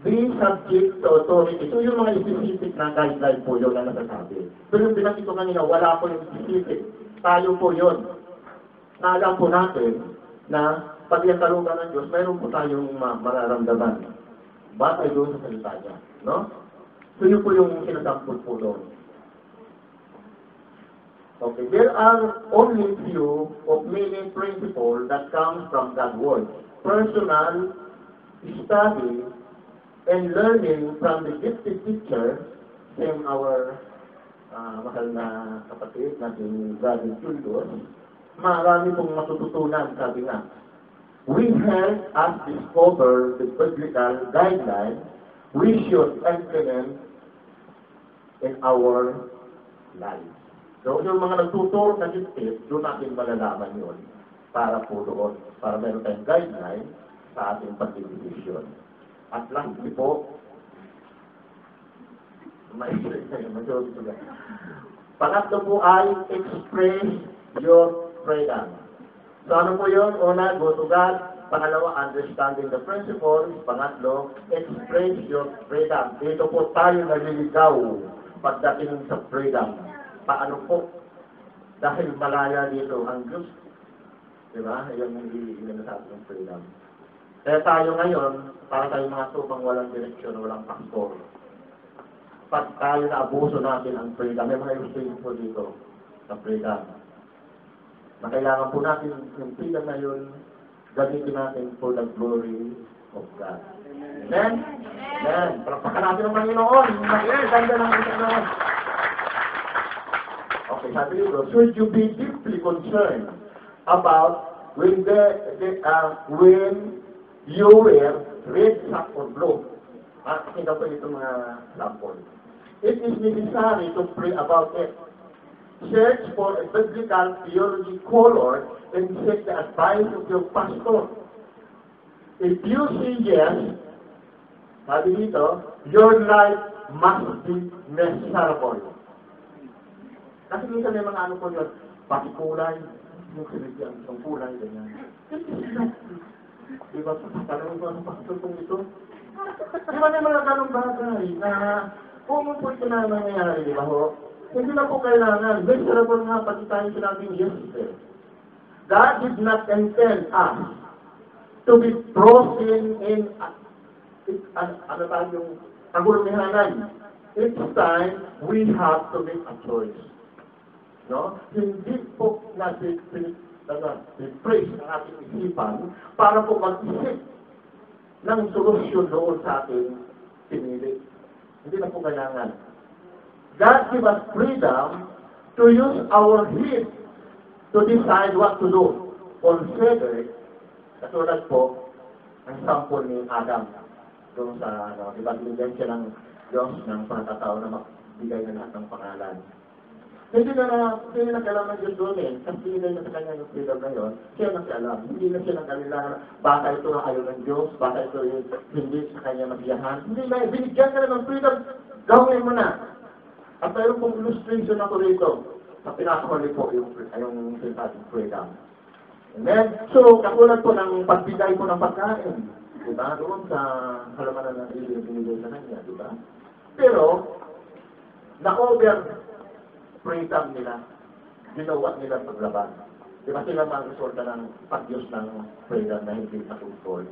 Be subject to authority. So yung mga specific na guideline po yun na nasasabi. Pero yung binanggit ko kanina, wala po yung specific. Tayo po yun. Naalam po natin na pag yung kalungan ng Diyos, mayroon po tayong mararamdaman. Batay doon sa salita niya. No? So yun po yung sinasampul po doon. Okay, there are only few of many principles that come from God's Word. Personal study and learning from the gifted teacher, same our mahal na kapatid natin, Brother Julius, marami pong matututunan, sabi nga. We help us discover the biblical guidelines we should implement in our lives. So, yung mga nagtuturo na gifted, doon natin malalaman yun para po doon, para meron tayong guideline sa ating pagdidesisyon. At lastly po, pangatlo po ay express your freedom. So ano po yun? Una, go to God. Pangalawa, understanding the principles. Pangatlo, express your freedom. Dito po tayo naliligaw pagdating sa freedom. Paano po? Dahil malaya dito ang Diyos. Diba? Yan yung inasabi ng freedom. Kaya tayo ngayon, para tayo mga tupang walang direksyon, walang pastor. Pag tayo na-abuso natin ang freedom, may mga illustrations po dito sa freedom. Na kailangan po natin yung freedom na yun, gamitin natin for the glory of God. Amen? Amen. Palakpakan natin ang Panginoon. Ganda ng Panginoon. Okay, sabi dito, should you be deeply concerned about when you wear red sack or blue? Pakinggan po ito mga sample. It is necessary to pray about it. Search for a biblical theology color and seek the advice of your pastor. If you say yes, sabi dito, your life must be miserable. Kasi minsan may mga ano po yun, pakikulay, yung sinigyan, yung kulay, ganyan. Diba, tanong ko ang pastor kong ito? Diba may mga ganong bagay na kung po ito na nangyayari, di ba ho? Hindi na po kailangan. Miserable nga pati tayo sinabing yes. God did not intend us to be frozen in ano tayong kagulumihanan. Each time, we have to make a choice. No? Hindi po natin i-praise ang ating isipan para po mag-isip ng solusyon doon sa ating pinili. Hindi na po kailangan. God give us freedom to use our head to decide what to do. Consider, katulad po, ang sample ni Adam. Doon sa, diba, binigyan siya ng Diyos ng pagkatao na magbigay na lahat ng pangalan. Hindi na kailangan Diyos doon eh. Kasi binigay na sa kanya yung freedom na yun, siya na siya alam. Hindi na siya nagkalilangan, baka ito na ayaw ng Diyos, baka ito hindi sa kanya magiyahan. Hindi na, binigyan ka na ng freedom, gawin mo na. At mayroon pong illustration ako rito, sa pinakahuli po yung sinasabing freedom. Amen? So, katulad po ng pagbigay ko ng pagkain, diba? Doon sa halamanan ng binigay sa kanya, diba? Pero, na-over freedom nila, ginawa nila paglaban. Diba sila mag-resulta ng pag-use ng freedom na hindi natutol?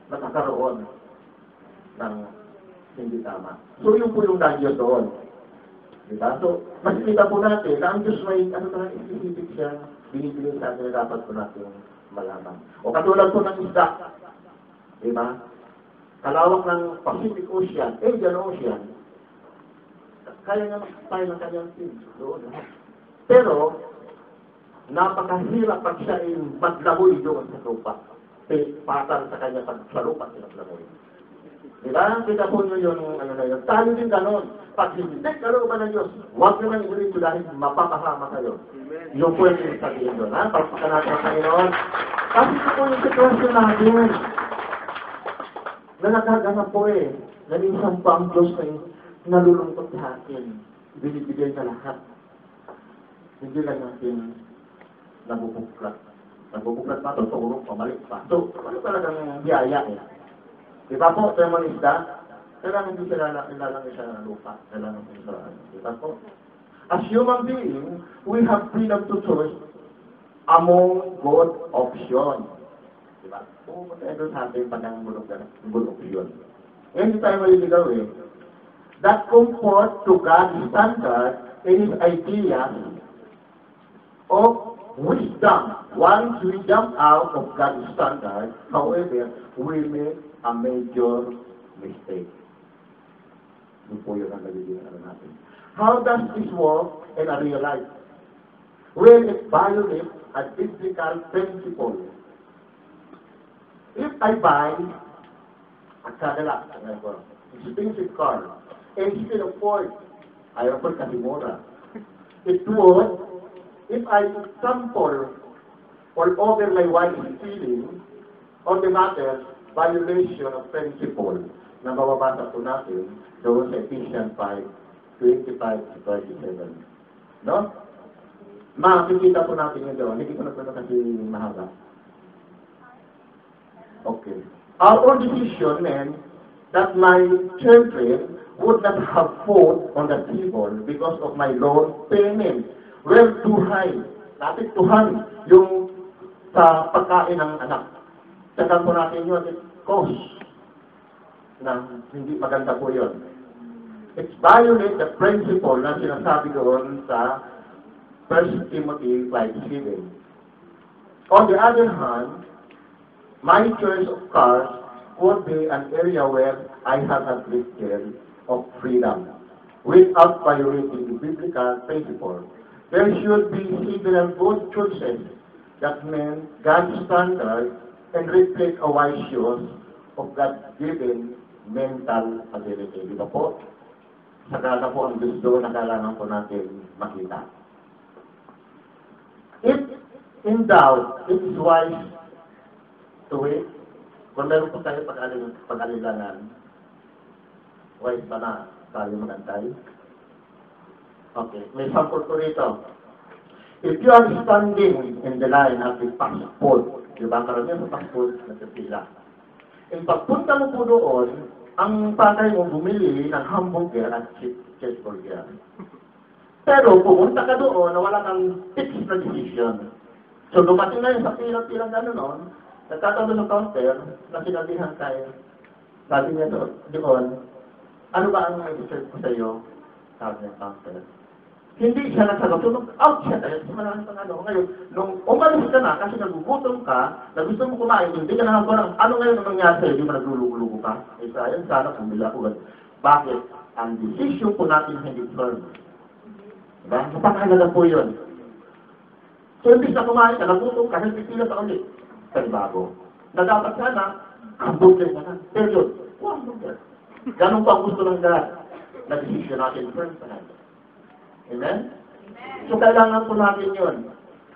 Nakakaroon ng hindi tama. So, yun po yung nag-use doon. Diba? So, makikita po natin na ang Diyos may, specific siya, binibigay sa atin na dapat po natin malaman. O katulad po ng isda, diba? Kalawak ng Pacific Ocean, Indian Ocean, kaya nga tayo ng kanyang team doon. Pero, napakahirap pag siya ay maglamoy doon sa lupa. Patal sa kanya pag sa lupa siya maglamoy. Diba? Kita po nyo yung ano na yun. Tayo din ganon. Pag hindi kalooban ng Diyos, huwag naman iulit ko dahil mapapahama kayo. Yung po yung sabihin doon. Pagpakan natin ang Panginoon. Kasi ito po yung sitwasyon natin. Na nagaganap po eh. Na minsan po ang Diyos ay nalulungkot sa atin. Binibigay na lahat. Hindi lang natin nabubuklat. Nagbubuklat pa, tutulog, pamalik pa. So, ano talagang biyaya eh. Di ba po, tayo mga isda, kailangan din sila nilalagay siya ng lupa. Kailangan din sa di ba po? As human beings, we have freedom to choose among good options. Di ba? Pumunta tayo sa ating good option. Ngayon, hindi tayo maliligaw eh. That comfort to God's standard and His ideas of wisdom. Once we jump out of God's standard, however, we make a major mistake. Yun po yun ang nagiging natin. How does this work in a real life? Well, it violates a biblical principle. If I buy a Cadillac, expensive car, and instead of Ford, I offer kasi mura. It would, if I sample or over my wife's feeling on the matter, violation of principle na mababasa po natin doon sa Ephesians 5:25-27. No? Makikita po natin yun doon. Hindi ko na po kasi mahaba. Okay. Our own decision meant that my children would not have food on the table because of my loan payment. Well, too high. Napiktuhan yung sa pagkain ng anak. Sagan po natin yun, it cost na hindi maganda po yun. It's violate the principle na sinasabi doon sa 1 Timothy 5:7. On the other hand, my choice of cars would be an area where I have a great deal of freedom without violating the biblical principle. There should be several good choices that mean God's standard and reflect a wise use of God-given mental ability. Di ba po? Sagana po ang gusto na kailangan po natin makita. If in doubt, it is wise to wait. Kung meron po tayo pag-alilangan, wise ba na tayo magantay? Okay, may sample ko rito. If you are standing in the line at the passport, di ba, karamihan sa passport, nagpapila. And pagpunta mo po doon, ang patay mo bumili ng hamburger at cheeseburger. Pero pumunta ka doon na wala kang fixed na decision. So dumating na yun sa pila-pila gano'n noon, nagtatanong ng counter na sinabihan tayo. Sabi niya doon, ano ba ang i-serve ko sa iyo? Sabi ng counter. Hindi siya nagsagot. So, out siya tayo. Kasi marami pang ano. Ngayon, nung umalis ka na, kasi nagugutom ka, na gusto mo kumain, hindi ka nakakulang. Ano ngayon ang nangyari sa'yo? Hindi mo naglulugo-lugo ka? Eh, sayang sana pumila ko. Bakit? Ang decision po natin hindi firm. Diba? Napakahalaga po yun. So, imbis na kumain ka, nagutom ka, hindi pila sa ulit. Pagbago. Na dapat sana, hamburger na na. Period. Hamburger. Ganun pa ang gusto ng God. Na-decision natin firm sa natin. Amen? So, kailangan po natin yun.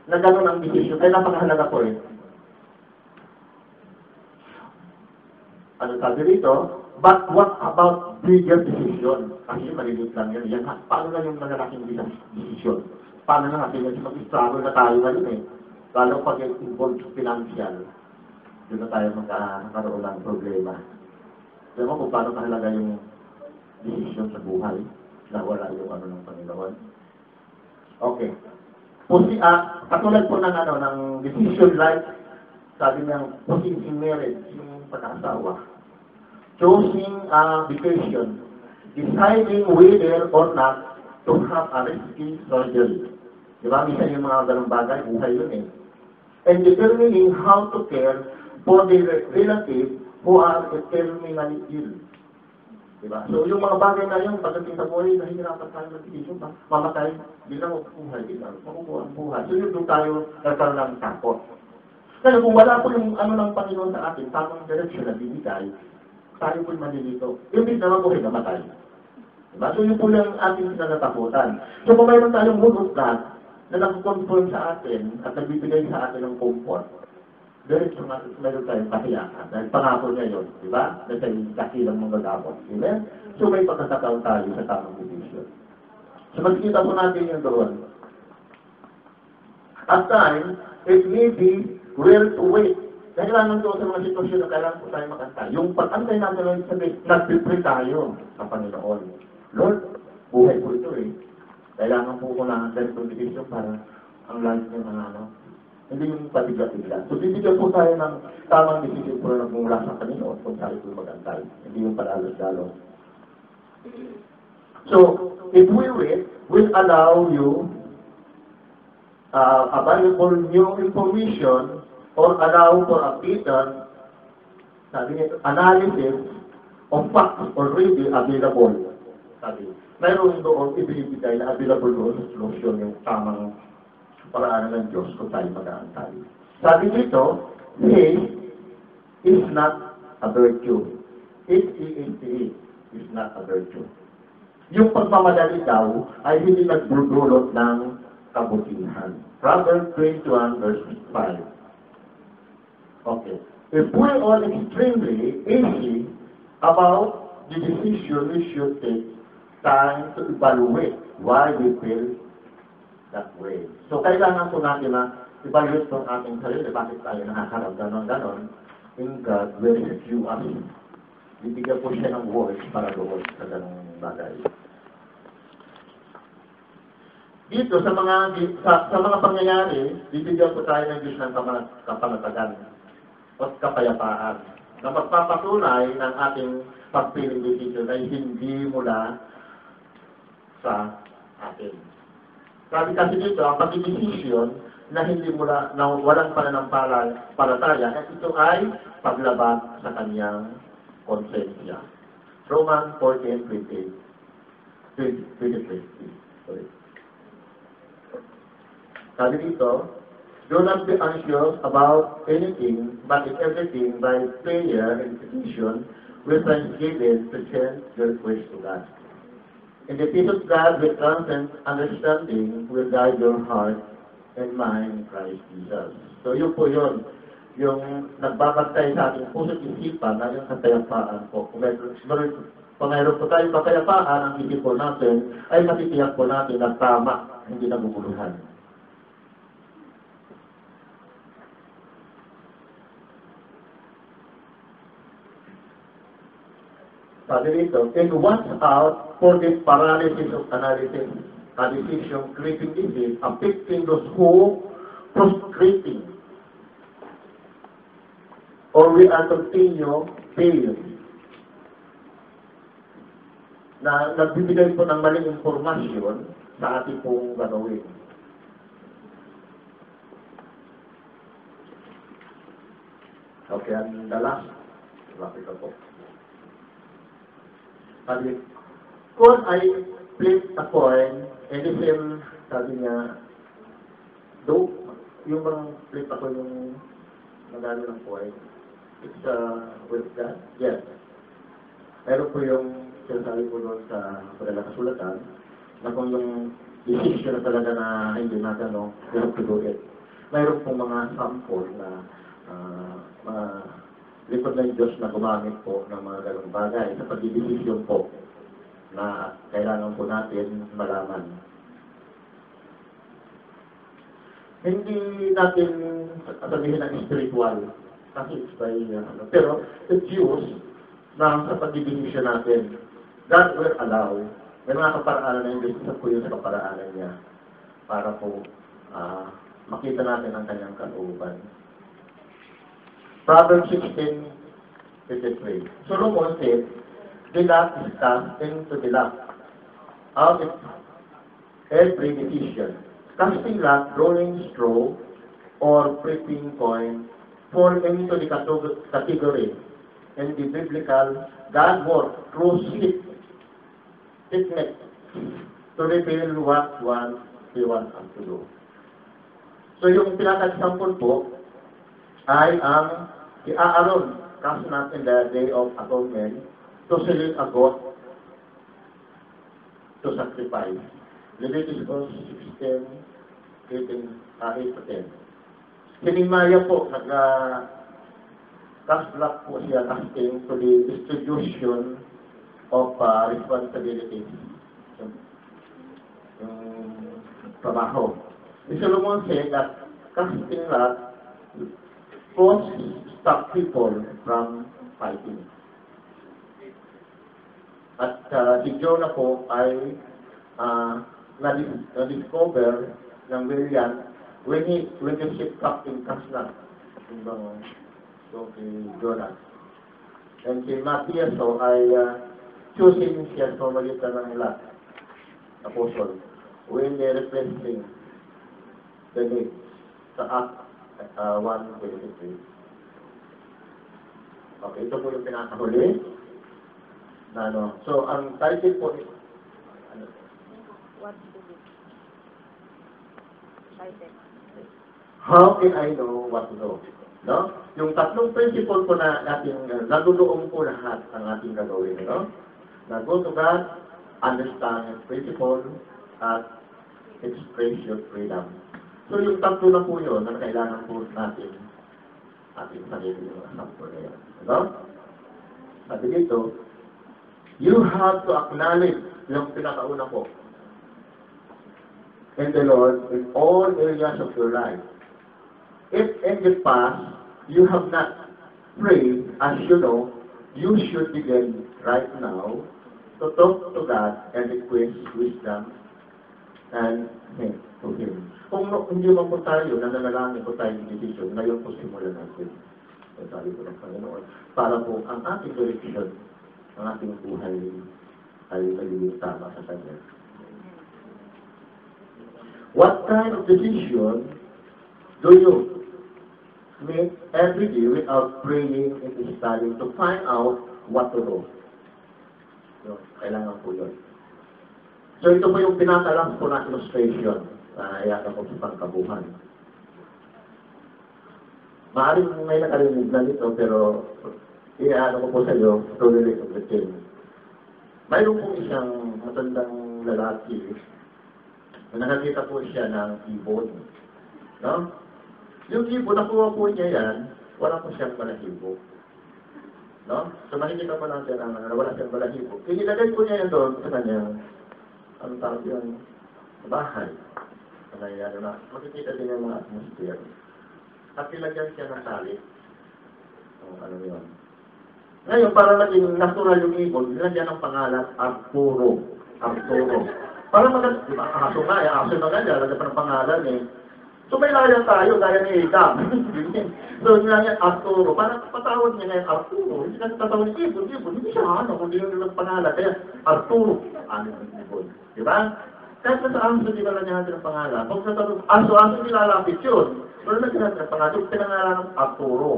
Na gano'n ang decision. Kaya napakahalaga po yun. Ano sabi rito? But what about bigger decision? Kasi maliliit lang yan. Yan paano na yung malalaking decision? Paano na natin yan? Mag-struggle na tayo ngayon eh. Lalo pag involved financial. Doon na tayo magkakaroon ng problema. Alam mo kung paano kahalaga yung decision sa buhay? Na wala yung ano ng Panginoon. Okay. Katulad po ng ng decision like, sabi niyang, choosing marriage, yung pag-asawa. Choosing a vacation. Deciding whether or not to have a risky surgery. Di ba? Minsan yung mga ganong bagay, buhay yun eh. And determining how to care for the relative who are terminally ill. Diba? So, yung mga bagay na yun, pagdating sa buhay, nahihirapan tayo mag-decision pa. Mamatay, di lang mabuhay, di lang makukuha ang buhay. So, yun doon tayo nagkaroon ng takot. Kaya kung wala po yung ano ng Panginoon sa atin, tamang direksyon na binigay, tayo po'y malilito. Yung din naman buhay, namatay. Diba? So, yun po yung ating sinanatakutan. So, kung mayroon tayong mood of God na nag-confirm sa atin at nagbibigay sa atin ng comfort, diretso nga, meron tayong kahiyakan. Dahil pangako niya yun, di ba? Na siya'y dakilang mga gabot. Amen? So may pagkakataon tayo sa tamang decision. So magkita po natin yun doon. At times, it may be where to wait. Kailangan doon sa mga sitwasyon na kailangan po tayo makantay. Yung pag-antay natin lang sabi, nag-prepare tayo sa Panginoon. Lord, buhay po ito eh. Kailangan po ko na ganitong decision para ang life niya mga ano. Hindi yung patigla-tigla. So, bibigyan po tayo ng tamang decision po na mula sa Panginoon kung tayo po mag-antay. Hindi yung palalos-dalos. So, if we wait, we'll allow you available new information or allow for a better analysis of facts already available. Sabi, mayroon doon ibibigay na available doon sa solusyon yung tamang paraan ng Diyos kung tayo mag-aantay. Sabi dito, faith is not a virtue. H-E-A-T-E is not a virtue. Yung pagmamadali daw ay hindi nagdudulot ng kabutihan. Proverbs 21 verse 5. Okay. If we're all extremely easy about the decision, we should take time to evaluate why we feel that way. So, kailangan po natin na evaluate po ang ating sarili. Bakit tayo nakakaramdam ng ganon? In God, will rescue us. Bibigyan po siya ng words para doon sa ganong bagay. Dito, sa mga pangyayari, bibigyan po tayo ng Diyos ng kapanatagan at kapayapaan na magpapatunay ng ating pagpiling decision ay hindi mula sa atin. Sabi kasi dito, ang pagdidesisyon na hindi mula, na walang pananampalataya, at ito ay paglabag sa kanyang konsensya. Romans 14:23. Sabi dito, do not be anxious about anything, but in everything by prayer and petition, with thanksgiving, present your request to God. And the peace of God with constant understanding will guide your heart and mind in Christ Jesus. So yun po yun. Yung nagbabagtay sa ating puso't isipan na yung kapayapaan po. Kung mayroon po tayong kapayapaan, ang isip po natin ay matitiyak po natin na tama, hindi naguguluhan. Sabi dito, and watch out for the paralysis of analysis, a decision creeping disease, affecting those who prostrating, or we are continue failing. Na nagbibigay po ng maling informasyon sa ating pong gagawin. Okay, and the last, lapit po. Sabi, kung I flip a coin, and the same, sabi niya, do, yung bang flip ako yung magano ng coin, it's with that? Yes. Meron po yung sinasabi po doon sa kasulatan, na kung yung decision na talaga na hindi natin, no, you have to do it. Mayroon pong mga sample na mga likod ng Diyos na gumamit po ng mga ganong bagay sa pagdidesisyon po na kailangan po natin malaman. Hindi natin sabihin ng spiritual kasi it's by, pero the Diyos na sa pagdidesisyon natin, God will allow, may mga kaparaanan na yung isa po yun sa kaparaanan niya para po makita natin ang kanyang kalooban. Proverbs 16:53. Solomon said, the lot is cast into the lap out of every decision. Casting lot, drawing straw, or flipping coin fall into the category in the biblical God work through technique to reveal what He wants us to do. So yung pinaka-example po ay ang si Aaron cast not in the day of atonement to select a goat to sacrifice. Leviticus 16:8-10. Sinimaya po, cast lot po siya casting to the distribution of responsibilities. Yung trabaho. Si Solomon said that casting lot cause stop people from fighting. At si Jonah po ay na-discover ng William when the ship captain comes na. So, si Jonah. And si Matthias po ay choosing siya sa malitan ng lahat. Apostle. When they replacing the need sa Act 1:23. Okay, ito po yung pinakahuli. So, ang title po What to do? Title. How can I know what to do? No? Yung tatlong principle po na ating nadudoon po lahat ang ating gagawin. No? Na go to God, understand His principle, at express your freedom. So, yung tatlo na po yun na kailangan po natin ating sarili yung sample na yun. No? Sabi dito, you have to acknowledge yung pinakauna po in the Lord in all areas of your life. If in the past you have not prayed as you know, you should begin right now to talk to God and request wisdom and him to Him. Kung hindi man po tayo, nananalangin po tayo ng decision, ngayon po simulan natin. Sabi po ng Panginoon, para po ang ating direction, ang ating buhay ay magiging tama sa Kanya. What kind of decision do you make every day without praying and studying to find out what to do? So, kailangan po yun. So, ito po yung pinakalang po na illustration na iyakan po sa pangkabuhan. Maaring may nakarinig na nito, pero iaano ko po sa iyo, story of the king. Mayroon po isang matandang lalaki na nakakita po siya ng ibon. No? Yung ibon, nakuha po niya yan, wala po siyang balahibo. No? So makikita po natin ang wala siyang balahibo. Inilagay po niya yan doon sa kanyang, ang tawag yun, bahay. Kaya na, makikita din yung mga atmosphere. At nilagyan siya ng tali. Ano yun? Ngayon, para maging natural yung ibon, nilagyan ng pangalan, Arturo. Arturo. Para maganda, di ba, aso nga, aso na nga, nilagyan pa ng pangalan eh. So may layan tayo, gaya ni Adam. So nilagyan Arturo. Para patawad niya ngayon, Arturo. Hindi kasi tatawad niya, ibon. Hindi siya ano, kung hindi nila ng pangalan. Kaya, Arturo. Ano yung ibon? Di ba? Kahit sa aso, di ba lang niya natin ang pangalan. Kung sa tanong, aso-aso nilalapit yun. Pero naging natin ang pangalan, pinangalan ng Arturo.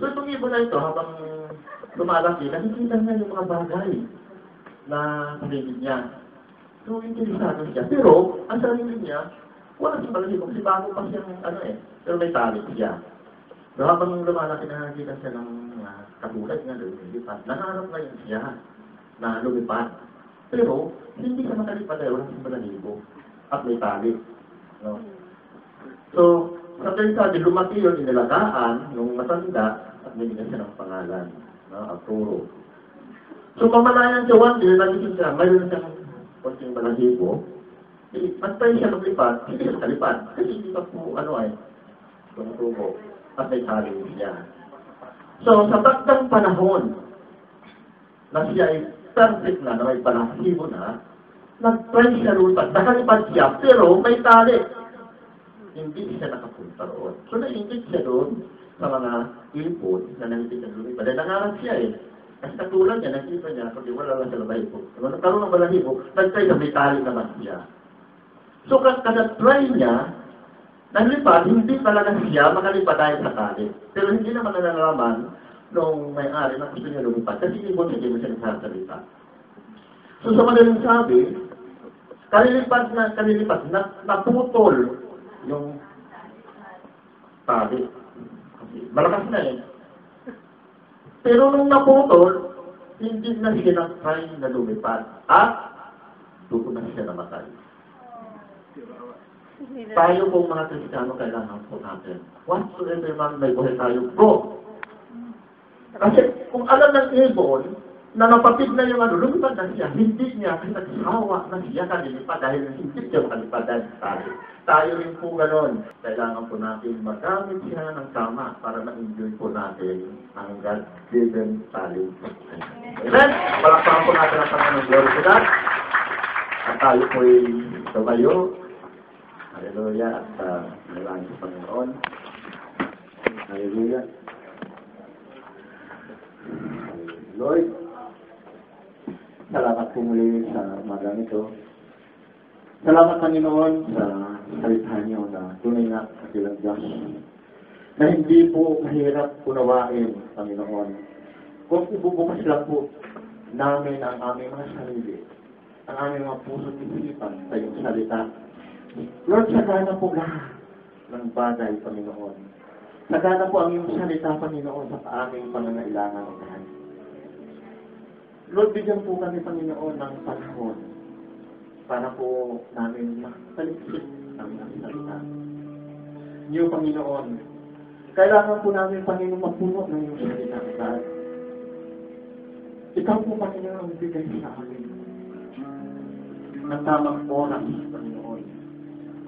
So itong ibon na ito, habang lumalaki, nakikita niya yung mga bagay na paligid niya. So, interesado siya. Pero, ang sarili niya, wala siyang balahibo kasi bago pa siyang, pero may tali siya. So, habang lumalaki, nakikita siya ng katulad niya, lumipad. Nakaharap ngayon siya na lumipad. Pero, hindi siya makalipad dahil wala siyang balahibo. At may tali. No? So, sa sabi, lumaki yun, inilagaan nung matanda at nilagyan siya ng pangalan. Arturo. So, pamalayan siya one day, nagising siya, mayroon siyang konting balahibo. Magpay siya maglipad, hindi siya kalipad. Kasi hindi pa po, tumutubo. At may tali siya. So, sa takdang panahon, na siya ay perfect na may balahibo na, nag-try siya lumipad. Nakalipad siya, pero may tali. Hindi siya nakapunta roon. So, naingit siya doon sa mga ibon na nakikita ng lumipad. Dahil nangarap siya eh. Kasi katulad niya, nakita niya, kundi wala lang siya balahibo. Kung nagkaroon ng balahibo, nag-try na may tali naman siya. So, kada try niya, naglipad, hindi talaga siya makalipad dahil sa tali. Pero hindi naman nalalaman nung may-ari na gusto niya lumipad. Kasi ibon hindi mo siya nagsasalita. So, sa madaling sabi, kalilipad, naputol yung tali. Malakas na eh. Pero nung naputol, hindi na siya nag-try na lumipad. At doon na siya namatay. Tayo pong mga Kristiyano kailangan po natin. Whatsoever man may buhay tayo, go! Kasi kung alam ng ibon na napatid na yung ano, lumipad na siya, hindi niya kasi nagsawa na siya kalipad dahil hindi siya makalipad dahil tayo. Tayo rin po ganon. Kailangan po natin magamit siya ng tama para ma-enjoy po natin ang God-given talent. Amen? Palakpakan po natin ang Panginoon. Glory to God. At tayo po'y tumayo. Hallelujah. At maraming sa Panginoon. Hallelujah. Lord, salamat po muli sa umaga nito. Salamat, Panginoon, sa salita niyo na tunay na kakilang Diyos. Na hindi po mahirap unawain, Panginoon. Kung ibubukas lang po namin ang aming mga sarili, ang aming mga puso at isipan sa iyong salita. Lord, sagana po lahat ng bagay, Panginoon. Sagana po ang iyong salita, Panginoon, sa aming pangangailangan ng lahat. Lord, bigyan po kami, Panginoon, ng panahon para po namin makaliksik ang mga salita. Niyo, Panginoon, kailangan po namin, Panginoon, mapuno ng iyong salita, God. Ikaw po, Panginoon, ang bigay sa amin ng tamang oras, Panginoon.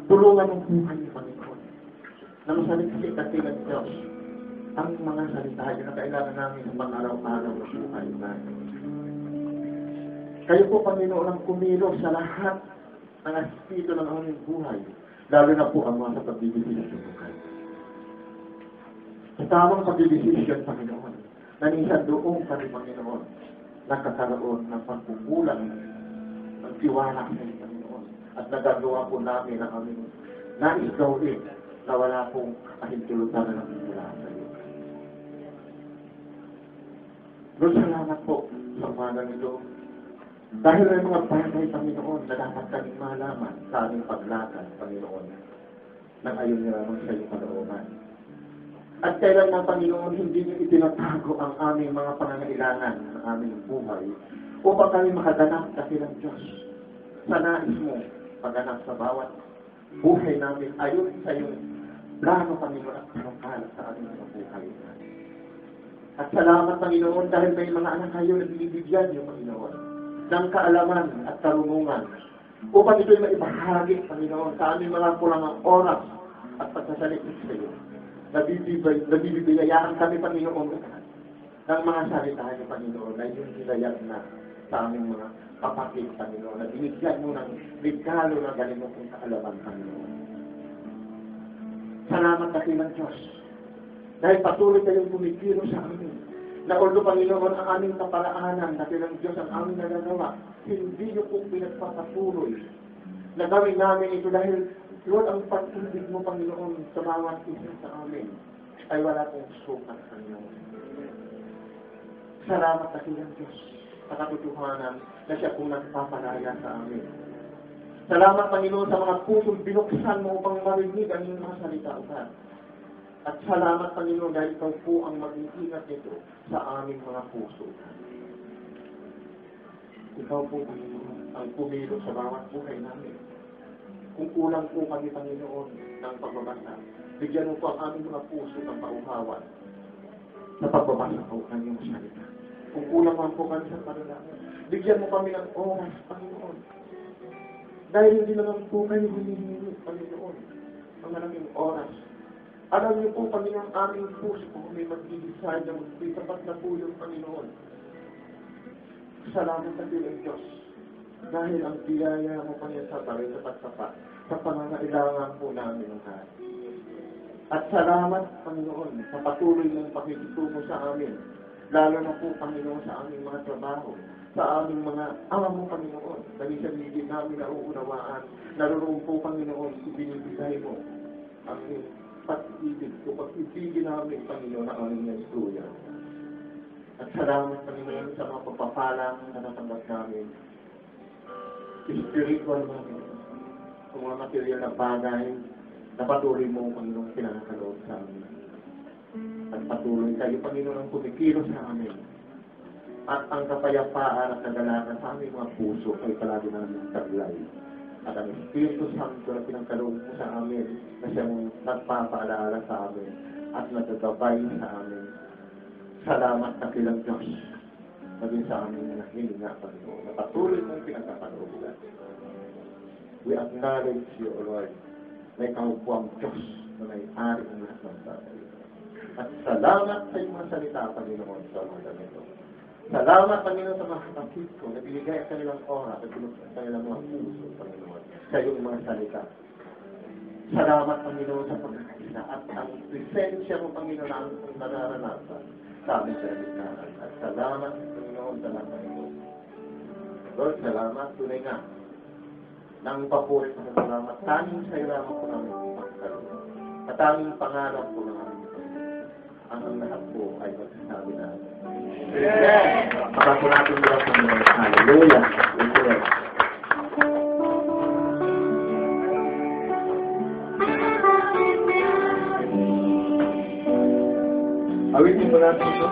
Tulungan mo po kami, Panginoon, na masaliksik at tilang Diyos ang mga salita na kailangan namin sa mga araw-araw na buhay natin. Kayo po, Panginoon, ang kumilos sa lahat ng aspeto ng aming buhay, lalo na po ang mga sa pagdidesisyon sa buhay. Sa tamang pagdidesisyon, Panginoon, nanisa doon kami, Panginoon, nakakaroon ng pagkukulang ng tiwala sa iyo, Panginoon, at nagagawa po namin ang aming nais gawin na wala pong kahintulutan ng mula sa iyo. Lord, salamat po sa umaga nito. Dahil may mga bagay, Panginoon, na dapat kaming malaman sa aming paglakad, Panginoon, nang ayon nilamang sa iyong kalooban. At kailanman, Panginoon, hindi niyo itinatago ang aming mga pangangailangan ng aming buhay upang kami makaganap kasi ng Diyos. Sa nais mo, pagganap sa bawat buhay namin ayon sa iyong plano, Panginoon, at panungkalat sa aming mga buhay. At salamat, Panginoon, dahil may mga anak kayo na binibigyan niyo, Panginoon, ng kaalaman at karunungan upang ito'y maibahagi, Panginoon, sa aming mga kulangang oras at pagsasalikit sa iyo. Nabibigayaan kami, Panginoon, ng mga salita niyo, Panginoon, na yung hinayag na sa aming mga kapatid, Panginoon, na binigyan mo ng regalo na galing mo kong kaalaman, Panginoon. Salamat na ng Diyos dahil patuloy kayong kumikilo sa amin. Na although, Panginoon, ang aming kaparaanan na ng Diyos ang aming nagagawa, hindi niyo po pinagpapatuloy na gawin namin ito dahil, Lord, ang pag-ibig mo, Panginoon, sa bawat isa sa amin ay wala pong sukat, Panginoon. Salamat na ng Diyos sa katotohanan na siya pong nagpapalaya sa amin. Salamat, Panginoon, sa mga pusong binuksan mo upang marinig ang iyong mga salita, God. At salamat, Panginoon, dahil ikaw po ang mag-iingat nito sa aming mga puso. Ikaw po, Panginoon, ang pumilo sa bawat buhay namin. Kung kulang po kami, Panginoon, ng pagbabasa, bigyan mo po ang aming mga puso ng pauhawan sa pagbabasa po ng iyong salita. Kung kulang man po kami sa panalangin, bigyan mo kami ng oras, Panginoon. Dahil hindi naman po kayo hinihingi, Panginoon, ang malaking oras. Alam niyo po, Panginoon, aming puso kung may mag-i-decide na magpisapat na po yung Panginoon. Salamat sa ng Diyos. Dahil ang biyaya mo, Panginoon, sa tayo sa pagsapat sa pangangailangan po namin ng lahat. At salamat, Panginoon, sa patuloy mong pakikitungo sa amin. Lalo na po, Panginoon, sa aming mga trabaho, sa aming mga mo, Panginoon. Dahil namin nauunawaan, naroon po, Panginoon, ibinibigay mo ang pag-ibig ko, pag-ibigin namin, Panginoon, ang aming nastuya. At salamat, Panginoon, sa mga pagpapalang na natanggap namin. Spiritual, Panginoon. Ang mga material na bagay na patuloy mo, Panginoon, pinakakaloob sa amin. At patuloy kayo, Panginoon, ang kumikilos sa amin. At ang kapayapaan at kagalakan sa aming mga puso ay palagi namin taglay. At ang Espiritu Santo na pinagkaloob mo sa amin na siyang nagpapaalala sa amin at nagagabay sa amin. Salamat na kilang Diyos. maging sa aming hininga, Panginoon, na patuloy mong pinagkakalooban. We acknowledge you, O Lord, na ikaw po ang Diyos na may-ari ng lahat ng bagay. At salamat sa iyong mga salita, Panginoon, sa mga ganito. Salamat, Panginoon, sa mga kapatid ko na binigay ang kanilang oras at binigay ang kanilang mga puso, Panginoon, sa iyong mga salita. Salamat, Panginoon, sa pagkakaisa at ang presensya mo, Panginoon, ang nararanasan sa aming salita. At salamat, Panginoon, sa lahat ng ito. Lord, salamat, tunay nga. Nang papuri sa salamat, tanging sa iyo lamang po namin magkaroon. At tanging pangarap po namin ito. Ang lahat po ay magsasabi natin. Amen! Kapag po natin bilang Panginoon. Hallelujah! Amen! Awitin mo natin ito.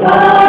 God.